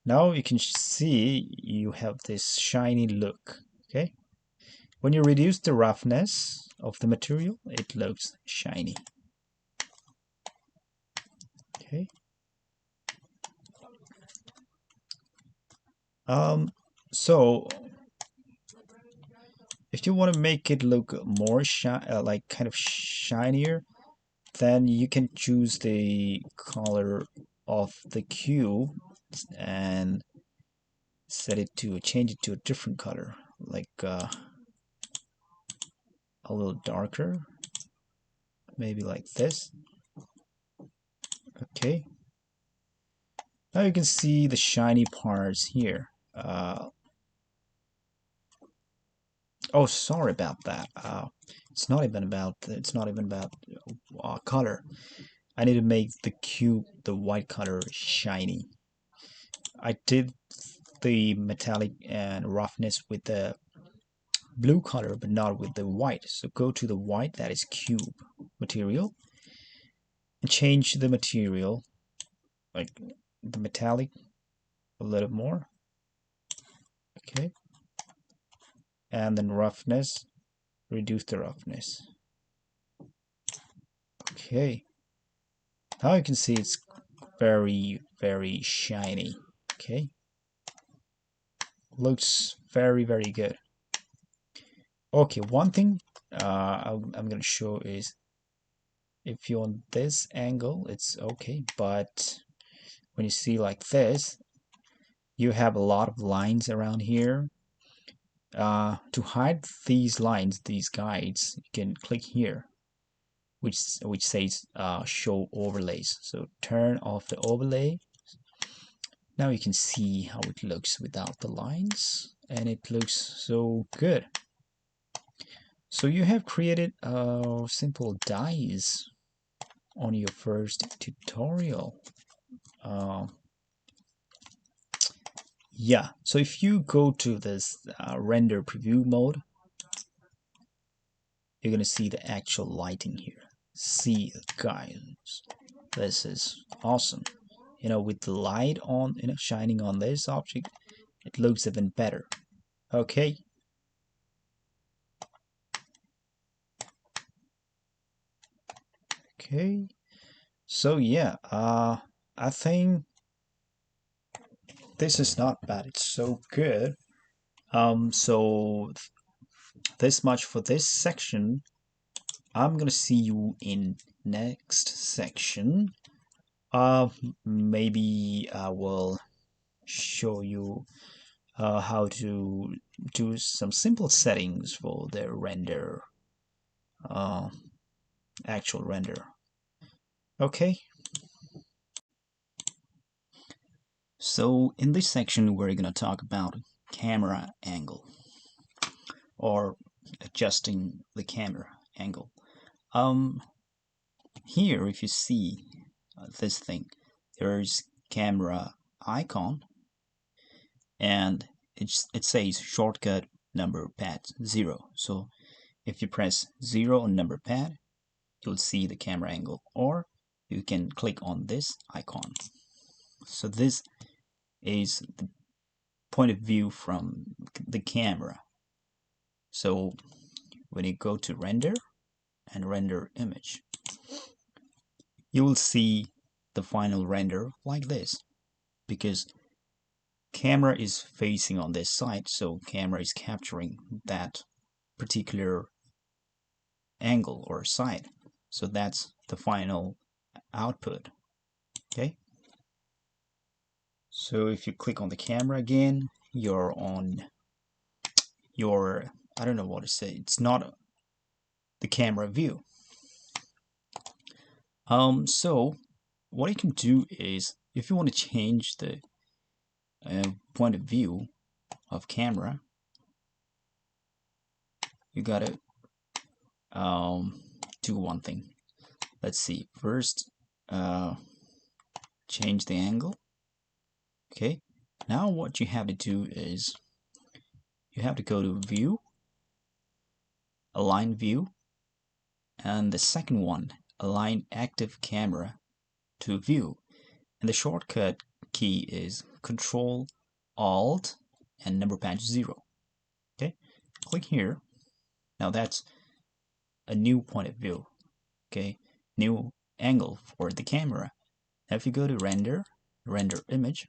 Now you can see you have this shiny look. Okay. When you reduce the roughness of the material, it looks shiny. Okay. So If you want to make it look more like kind of shinier, then you can choose the color of the cube and change it to a different color, like a little darker, maybe like this. Okay, now you can see the shiny parts here. Oh, sorry about that. It's not even about color. I need to make the cube, the white color, shiny. I did the metallic and roughness with the blue color, but not with the white. So go to the white, that is cube material, and change the material, like the metallic, a little more. Okay, and then roughness, reduce the roughness. Okay, now you can see it's very, very shiny. Okay, looks very, very good. Okay, one thing I'm gonna show is if you're on this angle, it's okay, but when you see like this, you have a lot of lines around here. To hide these lines, these guides, you can click here, which says show overlays. So turn off the overlay. Now you can see how it looks without the lines, and it looks so good. So you have created simple dies on your first tutorial. Yeah, so if you go to this render preview mode, you're gonna see the actual lighting here. See, guys, this is awesome. You know, with the light on, shining on this object, it looks even better. Okay. Okay. So yeah, I think this is not bad. It's so good. So this much for this section. I'm gonna see you in next section. Maybe I will show you how to do some simple settings for the render, uh, actual render. Okay. So in this section, we're gonna talk about camera angle or adjusting the camera angle. Here, if you see this thing, there's camera icon, and it says shortcut number pad 0. So if you press 0 on number pad, you'll see the camera angle, or you can click on this icon. So this is the point of view from the camera. So when you go to render and render image, you will see the final render like this, because camera is facing on this side, so camera is capturing that particular angle or side. So that's the final output. Okay. So if you click on the camera again, you're on your, I don't know what to say, it's not the camera view. So what you can do is, if you want to change the point of view of camera, you gotta do one thing. Let's see. First, change the angle. Okay. Now what you have to do is you have to go to View, Align View, and the second one, Align Active Camera to View. And the shortcut key is Control Alt and number pad 0. Okay. Click here. Now that's a new point of view. Okay. New angle for the camera. Now if you go to render image,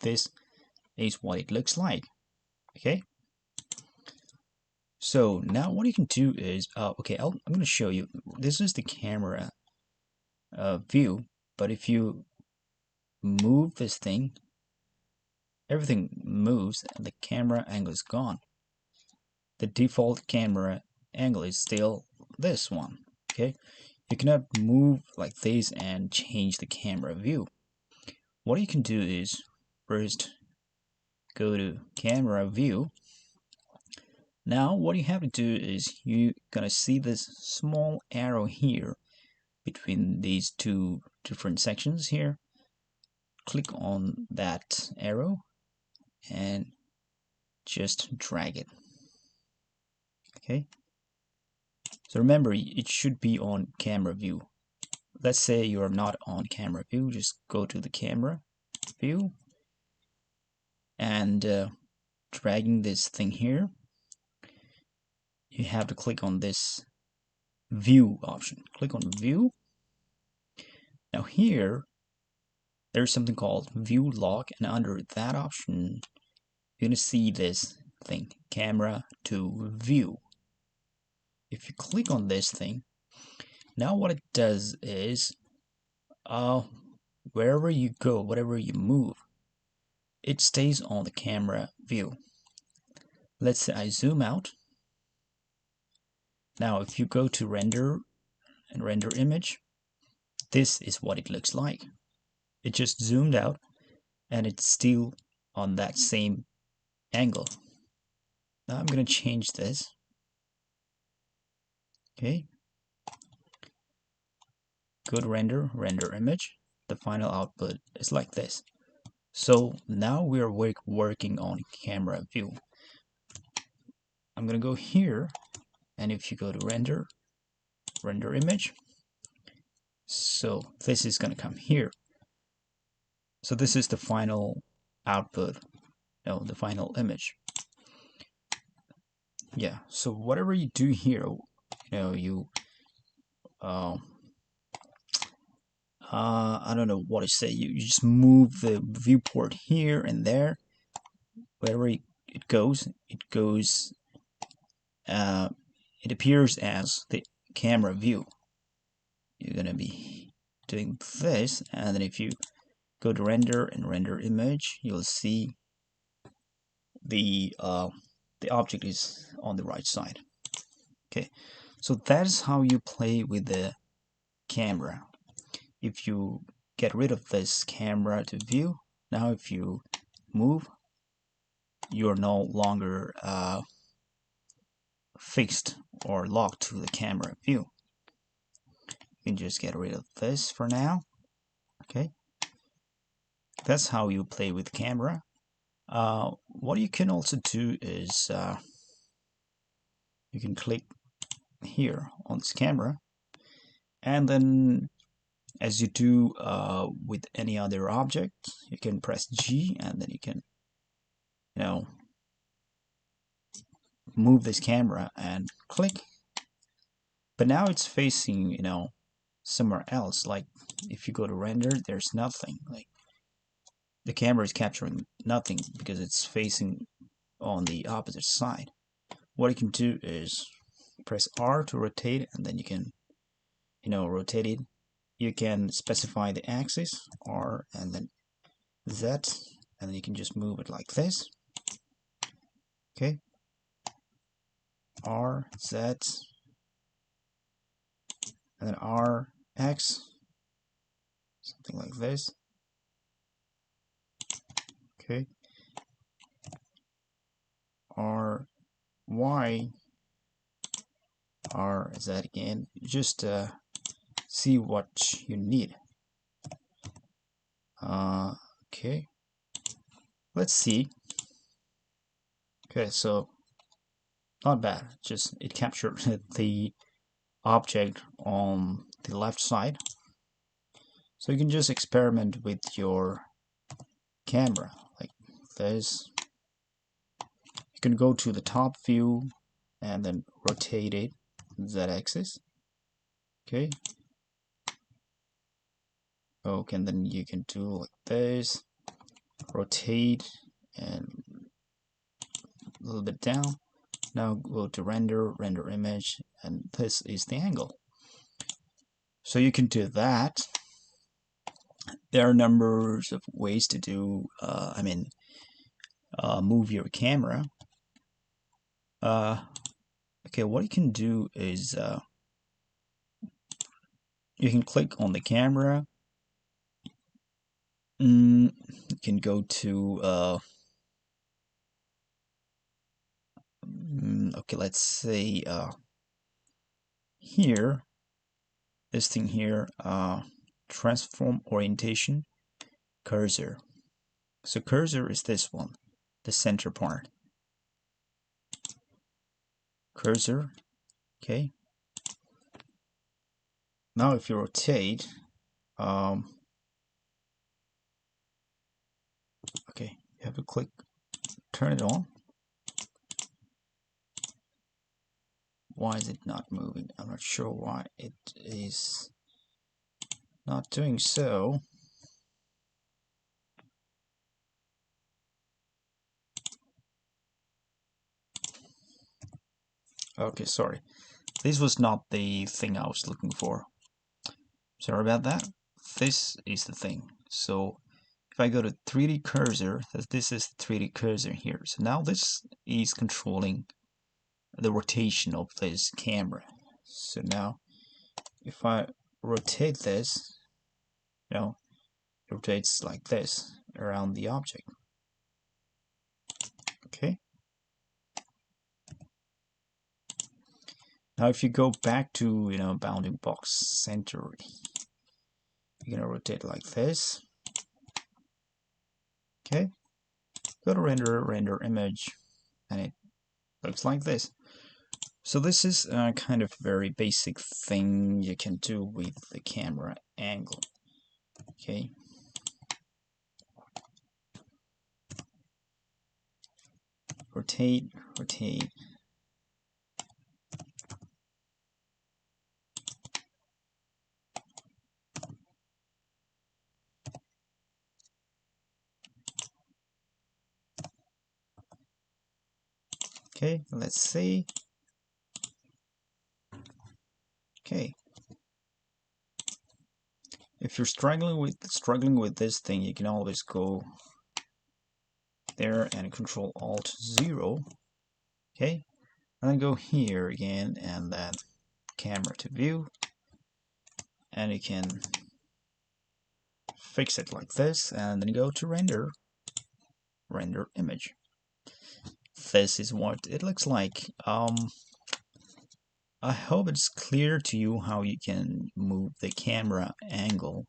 this is what it looks like. Okay. So now what you can do is, okay, I'm going to show you. This is the camera view, but if you move this thing, everything moves and the camera angle is gone. The default camera angle is still this one, okay? You cannot move like this and change the camera view. What you can do is first go to camera view. Now what you have to do is you're gonna see this small arrow here between these two different sections here. Click on that arrow and just drag it. Okay, so remember it should be on camera view. Let's say you're not on camera view, just go to the camera view and dragging this thing here, you have to click on this view option. Click on view. Now here there's something called view lock, and under that option you're gonna see this thing, camera to view. If you click on this thing, now what it does is wherever you go, whatever you move, it stays on the camera view. Let's say I zoom out. Now if you go to render and render image, this is what it looks like. It just zoomed out and it's still on that same angle. Now I'm going to change this. Okay. Go to render, render image. The final output is like this. So now we're working on camera view. I'm going to go here, and if you go to render, render image, so this is going to come here. So this is the final output, no, the final image. Yeah, so whatever you do here, you I don't know what to say. You just move the viewport here and there. Wherever it goes, it appears as the camera view. You're gonna be doing this, and then if you go to render and render image, you'll see the object is on the right side. Okay, so that's how you play with the camera. If you get rid of this camera to view, now if you move, you're no longer fixed or locked to the camera view. You can just get rid of this for now. Okay, that's how you play with the camera. What you can also do is you can click here on this camera, and then as you do with any other object, you can press G, and then you can move this camera and click. But now it's facing somewhere else. Like if you go to render, there's nothing. Like the camera is capturing nothing because it's facing on the opposite side. What you can do is press R to rotate, and then you can rotate it. You can specify the axis, R and then Z, and then you can just move it like this. Okay, R, Z, and then R, X, something like this. Okay, R, Y, R, Z again. Just see what you need. Okay, let's see. Okay, so not bad. Just it captured the object on the left side. So you can just experiment with your camera like this. You can go to the top view and then rotate it Z-axis. Okay. Okay, and then you can do like this, rotate and a little bit down. Now go to render, render image, and this is the angle. So you can do that. There are numbers of ways to do, move your camera. Okay, what you can do is you can click on the camera. You can go to okay, let's say here, this thing here, transform orientation, cursor. So cursor is this one, the center part. Cursor, okay. Now if you rotate, okay, you have to click, turn it on. Why is it not moving? I'm not sure why it is not doing so. Okay, sorry. This was not the thing I was looking for. Sorry about that. This is the thing. So if I go to 3D cursor, this is the 3D cursor here. So now this is controlling the rotation of this camera. So now if I rotate this, it rotates like this around the object. Okay. Now if you go back to bounding box center, you're gonna rotate like this. Okay. Go to render, render image, and it looks like this. So this is a kind of very basic thing you can do with the camera angle. Okay. Rotate, rotate. Okay, let's see. Okay. If you're struggling with this thing, you can always go there and Control Alt 0. Okay, and then go here again and then camera to view, and you can fix it like this, and then go to render, render image. This is what it looks like. I hope it's clear to you how you can move the camera angle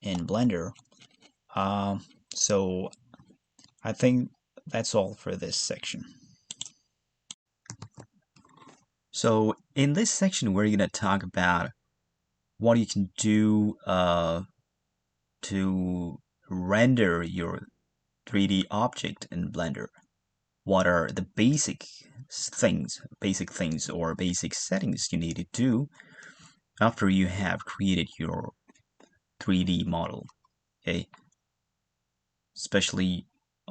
in Blender. So I think that's all for this section. So in this section, we're going to talk about what you can do to render your 3D object in Blender. What are the basic things or basic settings you need to do after you have created your 3D model, okay? Especially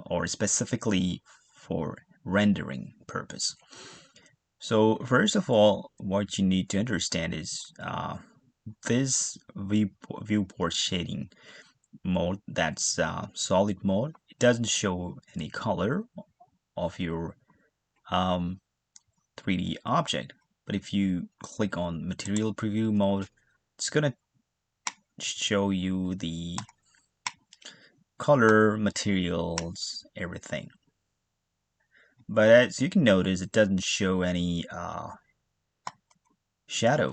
or specifically for rendering purpose. So first of all, what you need to understand is this viewport shading mode, that's solid mode. It doesn't show any color of your 3D object, but if you click on material preview mode, it's gonna show you the color, materials, everything. But as you can notice, it doesn't show any shadow.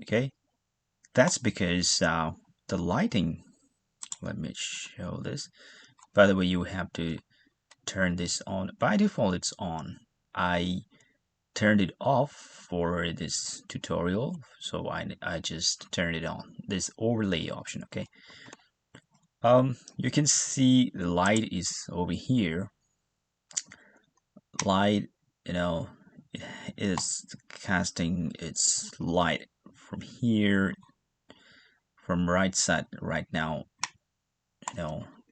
Okay, that's because the lighting. Let me show this. By the way, you have to turn this on. By default, it's on. I turned it off for this tutorial, so I just turned it on. This overlay option. Okay. You can see the light is over here. Light, is casting its light from here, from right side right now,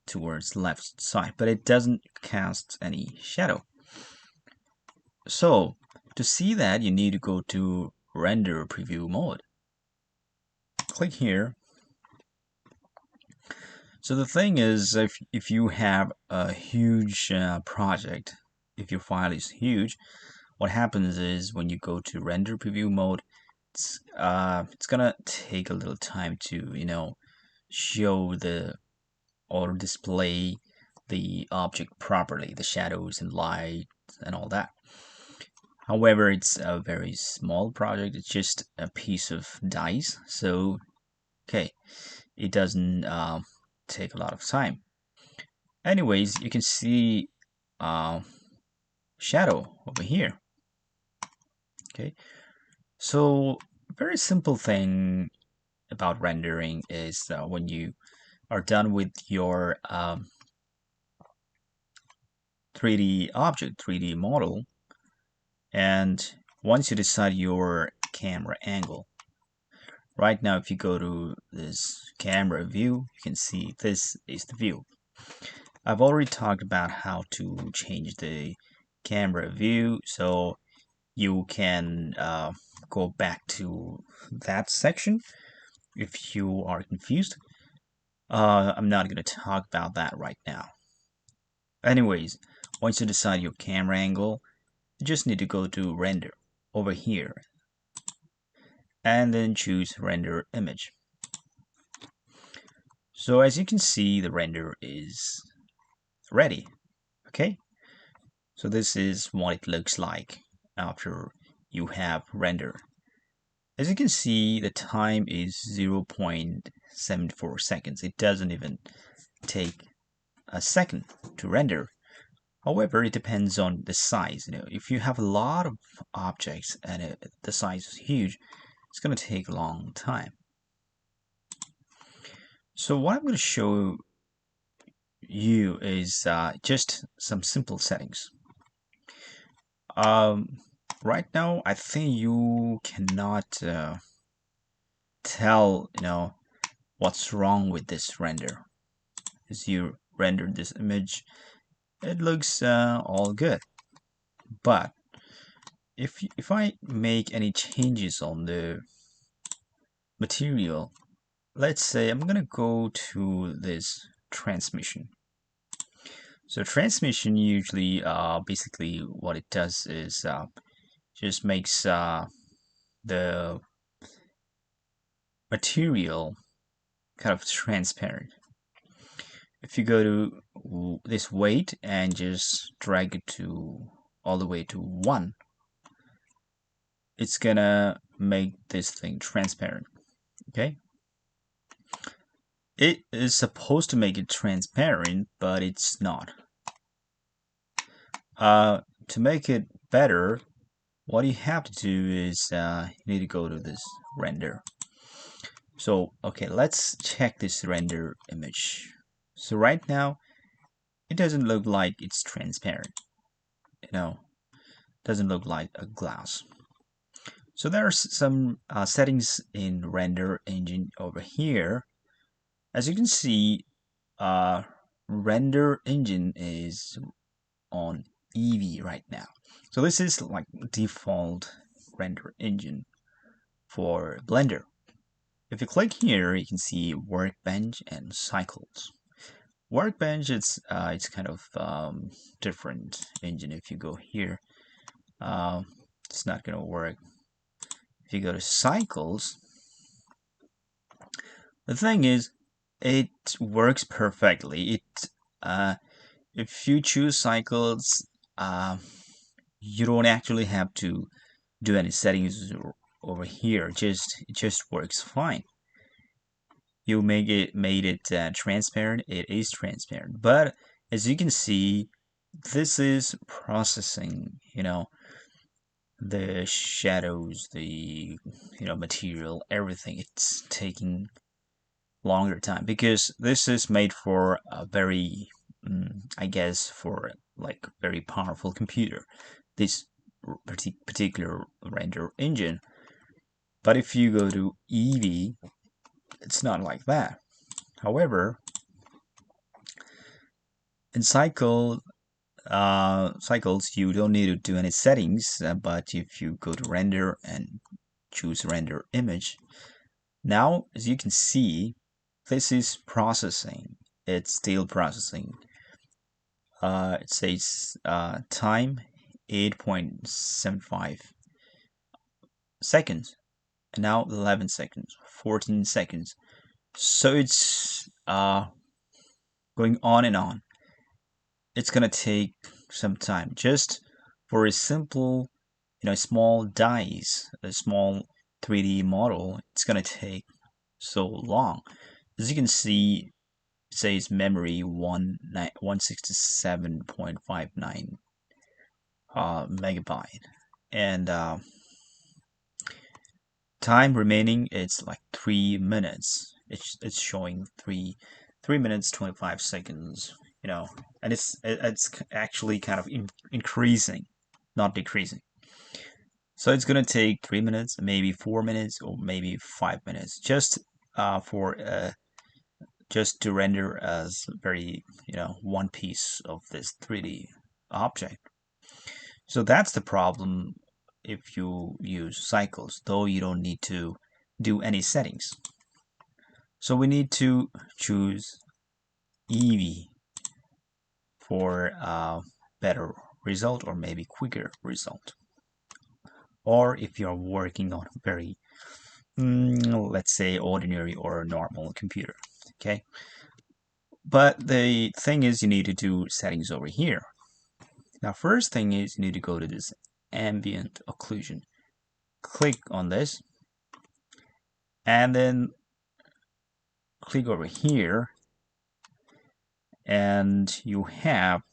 towards left side, but it doesn't cast any shadow. So to see that, you need to go to render preview mode. Click here. So the thing is, if you have a huge project, if your file is huge, what happens is when you go to render preview mode, it's gonna take a little time to show the or display the object properly, the shadows and light and all that. However, it's a very small project. It's just a piece of dice, so okay, it doesn't take a lot of time. Anyways, you can see uh, shadow over here. Okay, so very simple thing about rendering is when you are done with your 3D object, 3D model, and once you decide your camera angle, right now if you go to this camera view, you can see this is the view. I've already talked about how to change the camera view, so you can go back to that section if you are confused. I'm not going to talk about that right now. Anyways, once you decide your camera angle, you just need to go to render over here and then choose render image. So as you can see, the render is ready. Okay, so this is what it looks like after you have rendered. As you can see, the time is 0.74 seconds. It doesn't even take a second to render. However, it depends on the size. If you have a lot of objects and the size is huge, it's going to take a long time. So what I'm going to show you is just some simple settings. Right now, I think you cannot tell, what's wrong with this render. As you rendered this image, it looks all good. But if I make any changes on the material, let's say I'm gonna go to this transmission. So transmission usually, basically what it does is just makes the material kind of transparent. If you go to this weight and just drag it to all the way to 1, it's gonna make this thing transparent. Okay, it is supposed to make it transparent, but it's not. To make it better, what you have to do is you need to go to this render. So okay, let's check this render image. So right now it doesn't look like it's transparent, doesn't look like a glass. So there are some settings in render engine over here. As you can see, render engine is on Eevee right now. So this is like default render engine for Blender. If you click here, you can see Workbench and Cycles. Workbench, it's kind of different engine. If you go here, it's not gonna work. If you go to Cycles, the thing is, it works perfectly. If you choose Cycles, you don't actually have to do any settings over here. It just works fine. You made it transparent. It is transparent, but as you can see, this is processing. The shadows, the material, everything. It's taking longer time because this is made for a very, I guess, for like very powerful computer. This particular render engine. But if you go to Eevee, it's not like that. However, in Cycle, cycles, you don't need to do any settings, but if you go to render and choose render image, now as you can see, this is processing. It's still processing. It says time 8.75 seconds, and now 11 seconds, 14 seconds. So it's going on and on. It's gonna take some time just for a simple, small dice, a small 3D model. It's gonna take so long. As you can see, it says memory 167.59 megabyte, and time remaining it's like 3 minutes. It's showing 3 minutes 25 seconds, and it's actually kind of increasing, not decreasing. So it's gonna take 3 minutes, maybe 4 minutes, or maybe 5 minutes, for just to render as very, one piece of this 3D object. So that's the problem if you use cycles, though you don't need to do any settings. So we need to choose Eevee for a better result, or maybe quicker result. Or if you're working on a very, let's say, ordinary or normal computer, okay? But the thing is, you need to do settings over here. Now, first thing is you need to go to this ambient occlusion. Click on this, and then click over here, and you have,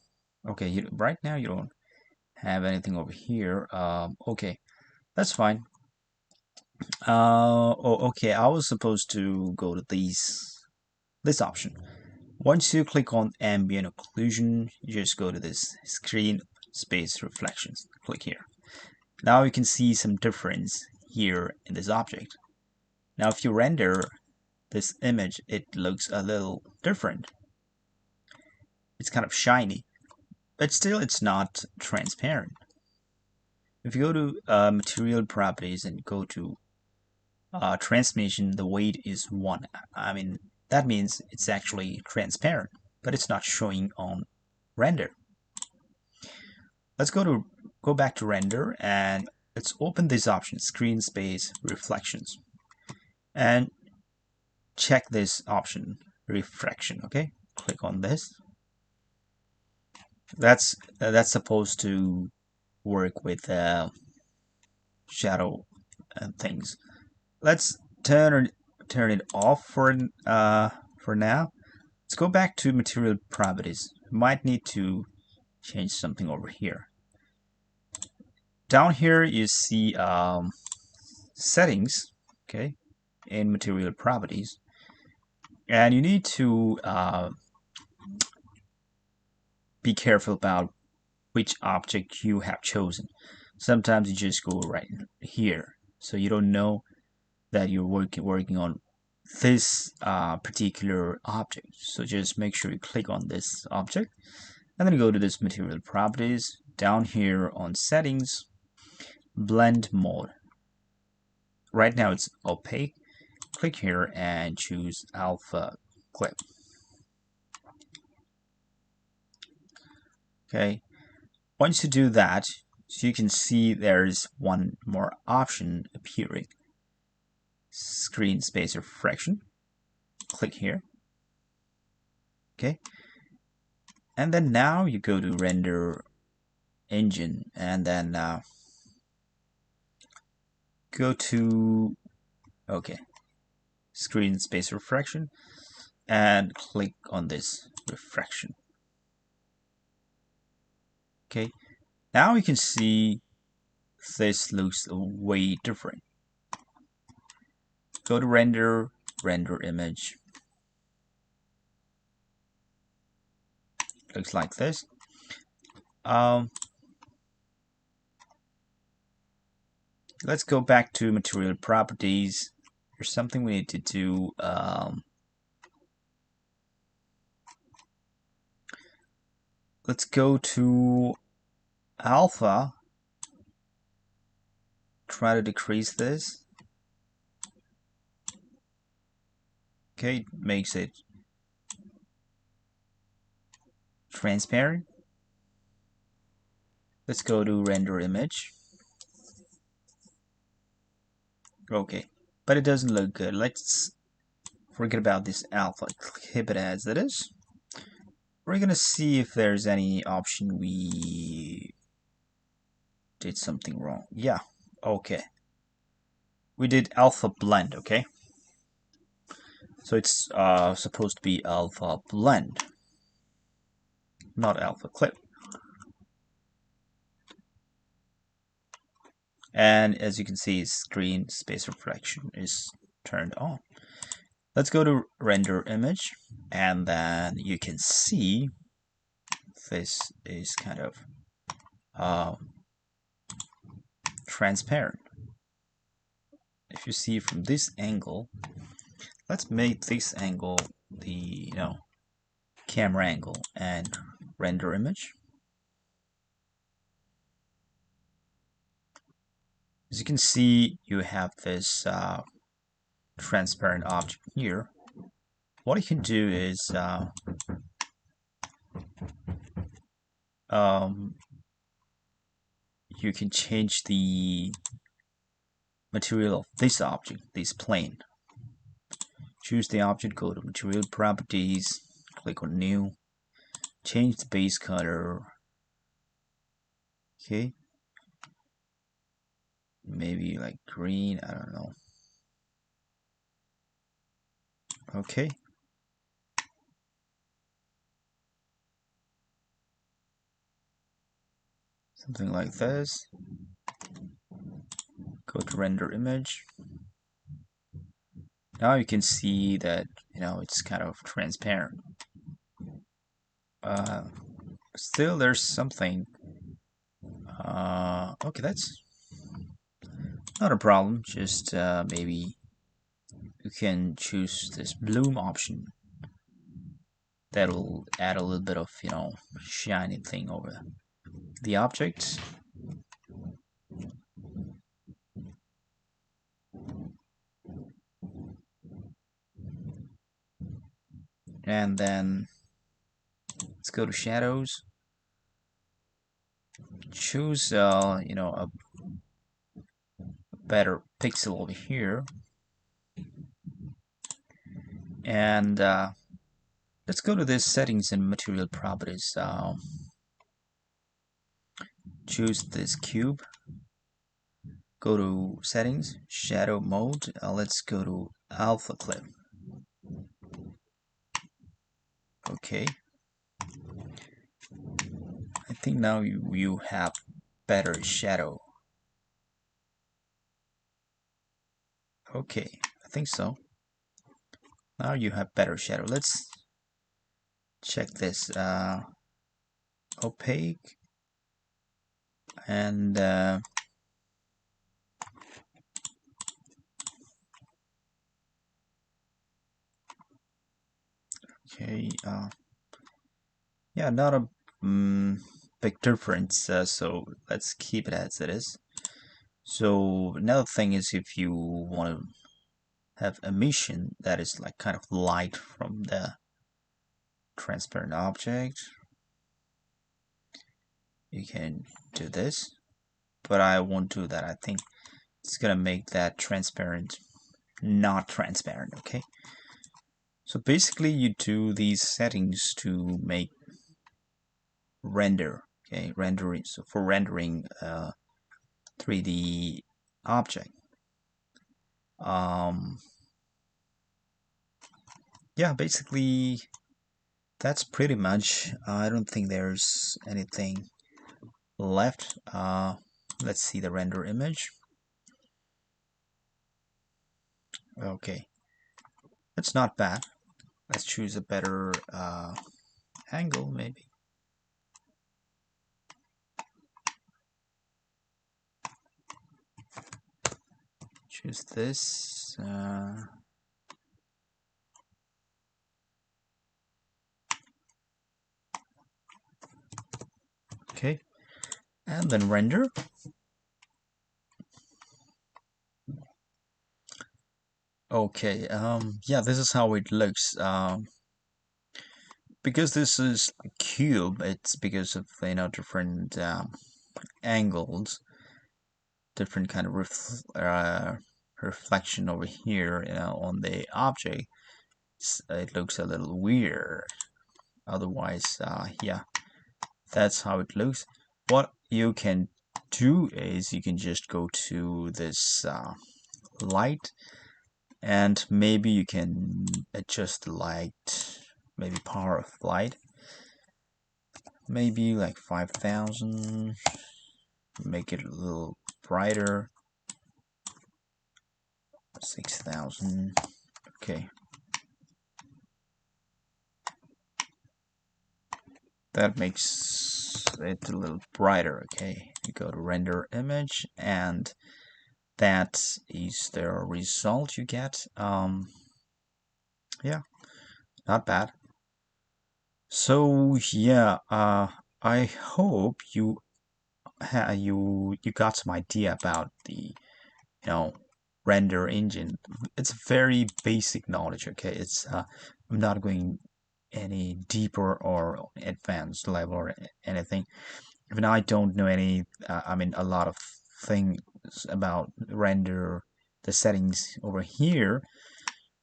okay, right now you don't have anything over here. Okay, that's fine. Okay, I was supposed to go to this option. Once you click on ambient occlusion, you just go to this screen space reflections. Click here. Now you can see some difference here in this object. Now if you render this image, it looks a little different. It's kind of shiny, but still it's not transparent. If you go to material properties and go to transmission, the weight is 1. I mean, that means it's actually transparent, but it's not showing on render. Let's go back to render, and let's open this option, screen space reflections, and check this option, refraction. Okay, click on this. That's supposed to work with shadow and things. Let's turn it off for now. Let's go back to material properties. Might need to change something over here. Down here you see settings, okay, in material properties, and you need to be careful about which object you have chosen. Sometimes you just go right here, so you don't know that you're working on this particular object. So just make sure you click on this object, and then go to this material properties. Down here on settings, blend mode. Right now it's opaque. Click here and choose alpha clip. Okay, once you do that, so you can see there's one more option appearing, screen space refraction. Click here. Okay, and then now you go to render engine, and then go to, okay, screen space refraction, and click on this refraction. Okay, now you can see this looks way different. Go to render image. Looks like this. Let's go back to material properties. There's something we need to do. let's go to alpha. Try to decrease this. Okay, it makes it transparent. Let's go to render image. Okay, but it doesn't look good. Let's forget about this alpha. Keep it as it is. We're gonna see if there's any option we did something wrong. Yeah, okay. We did alpha blend, okay? So it's supposed to be alpha blend, not alpha clip. And as you can see, screen space reflection is turned on. Let's go to render image, and then you can see this is kind of transparent. If you see from this angle, let's make this angle the camera angle and render image. As you can see, you have this transparent object here. What you can do is you can change the material of this object, this plane. Choose the object, go to material properties, click on new, change the base color. Okay, maybe like green, I don't know. Okay, something like this. Go to render image. Now you can see that it's kind of transparent. Still there's something. Okay, that's not a problem. Just maybe you can choose this bloom option. That'll add a little bit of shiny thing over the object. And then let's go to shadows. Choose a better pixel over here, and let's go to this settings and material properties. Choose this cube. Go to settings, shadow mode. Let's go to alpha clip. Okay. I think now you have better shadow. Okay, I think so. Now you have better shadow. Let's check this. Opaque and okay. Yeah, not a big difference. So let's keep it as it is. So another thing is, if you want to have emission that is like kind of light from the transparent object, you can do this, but I won't do that. I think it's gonna make that transparent not transparent. Okay, so basically you do these settings to make render, okay, rendering, so for rendering 3D object. Yeah, basically that's pretty much. I don't think there's anything left. Let's see the render image. Okay, it's not bad. Let's choose a better angle, maybe. Choose this. and then render. Okay, yeah, this is how it looks. Because this is a cube, it's because of different angles, different kind of reflection over here, on the object. It looks a little weird. Otherwise, yeah, that's how it looks. What you can do is you can just go to this light, and maybe you can adjust the light, maybe power of light, maybe like 5,000, make it a little brighter, 6,000. Okay, that makes it a little brighter. Okay, you go to render image, and that is the result you get. Yeah, not bad. So yeah, I hope you got some idea about the render engine. It's very basic knowledge. Okay, it's I'm not going any deeper or advanced level or anything. Even I don't know any. I mean, a lot of things about render, the settings over here.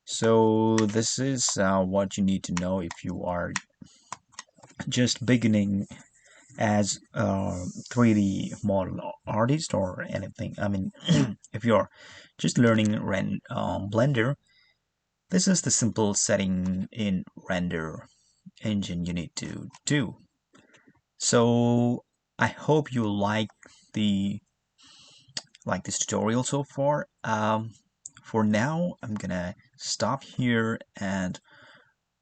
So this is what you need to know if you are just beginning as a 3D model artist or anything. I mean, if you're just learning Blender, this is the simple setting in render engine you need to do. So I hope you the like this tutorial so far. For now, I'm gonna stop here, and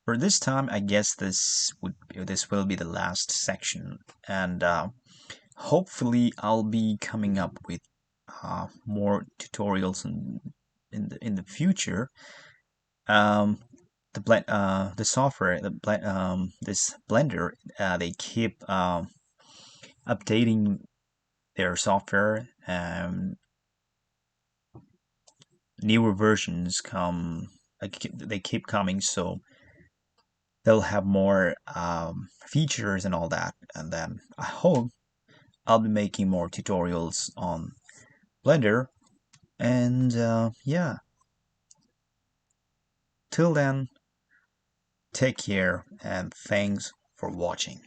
for this time, I guess this will be the last section, and hopefully I'll be coming up with more tutorials in the future. Um, the software, this Blender, they keep updating their software. Newer versions come, they keep coming, so they'll have more features and all that. And then I hope I'll be making more tutorials on Blender. And yeah, till then, take care and thanks for watching.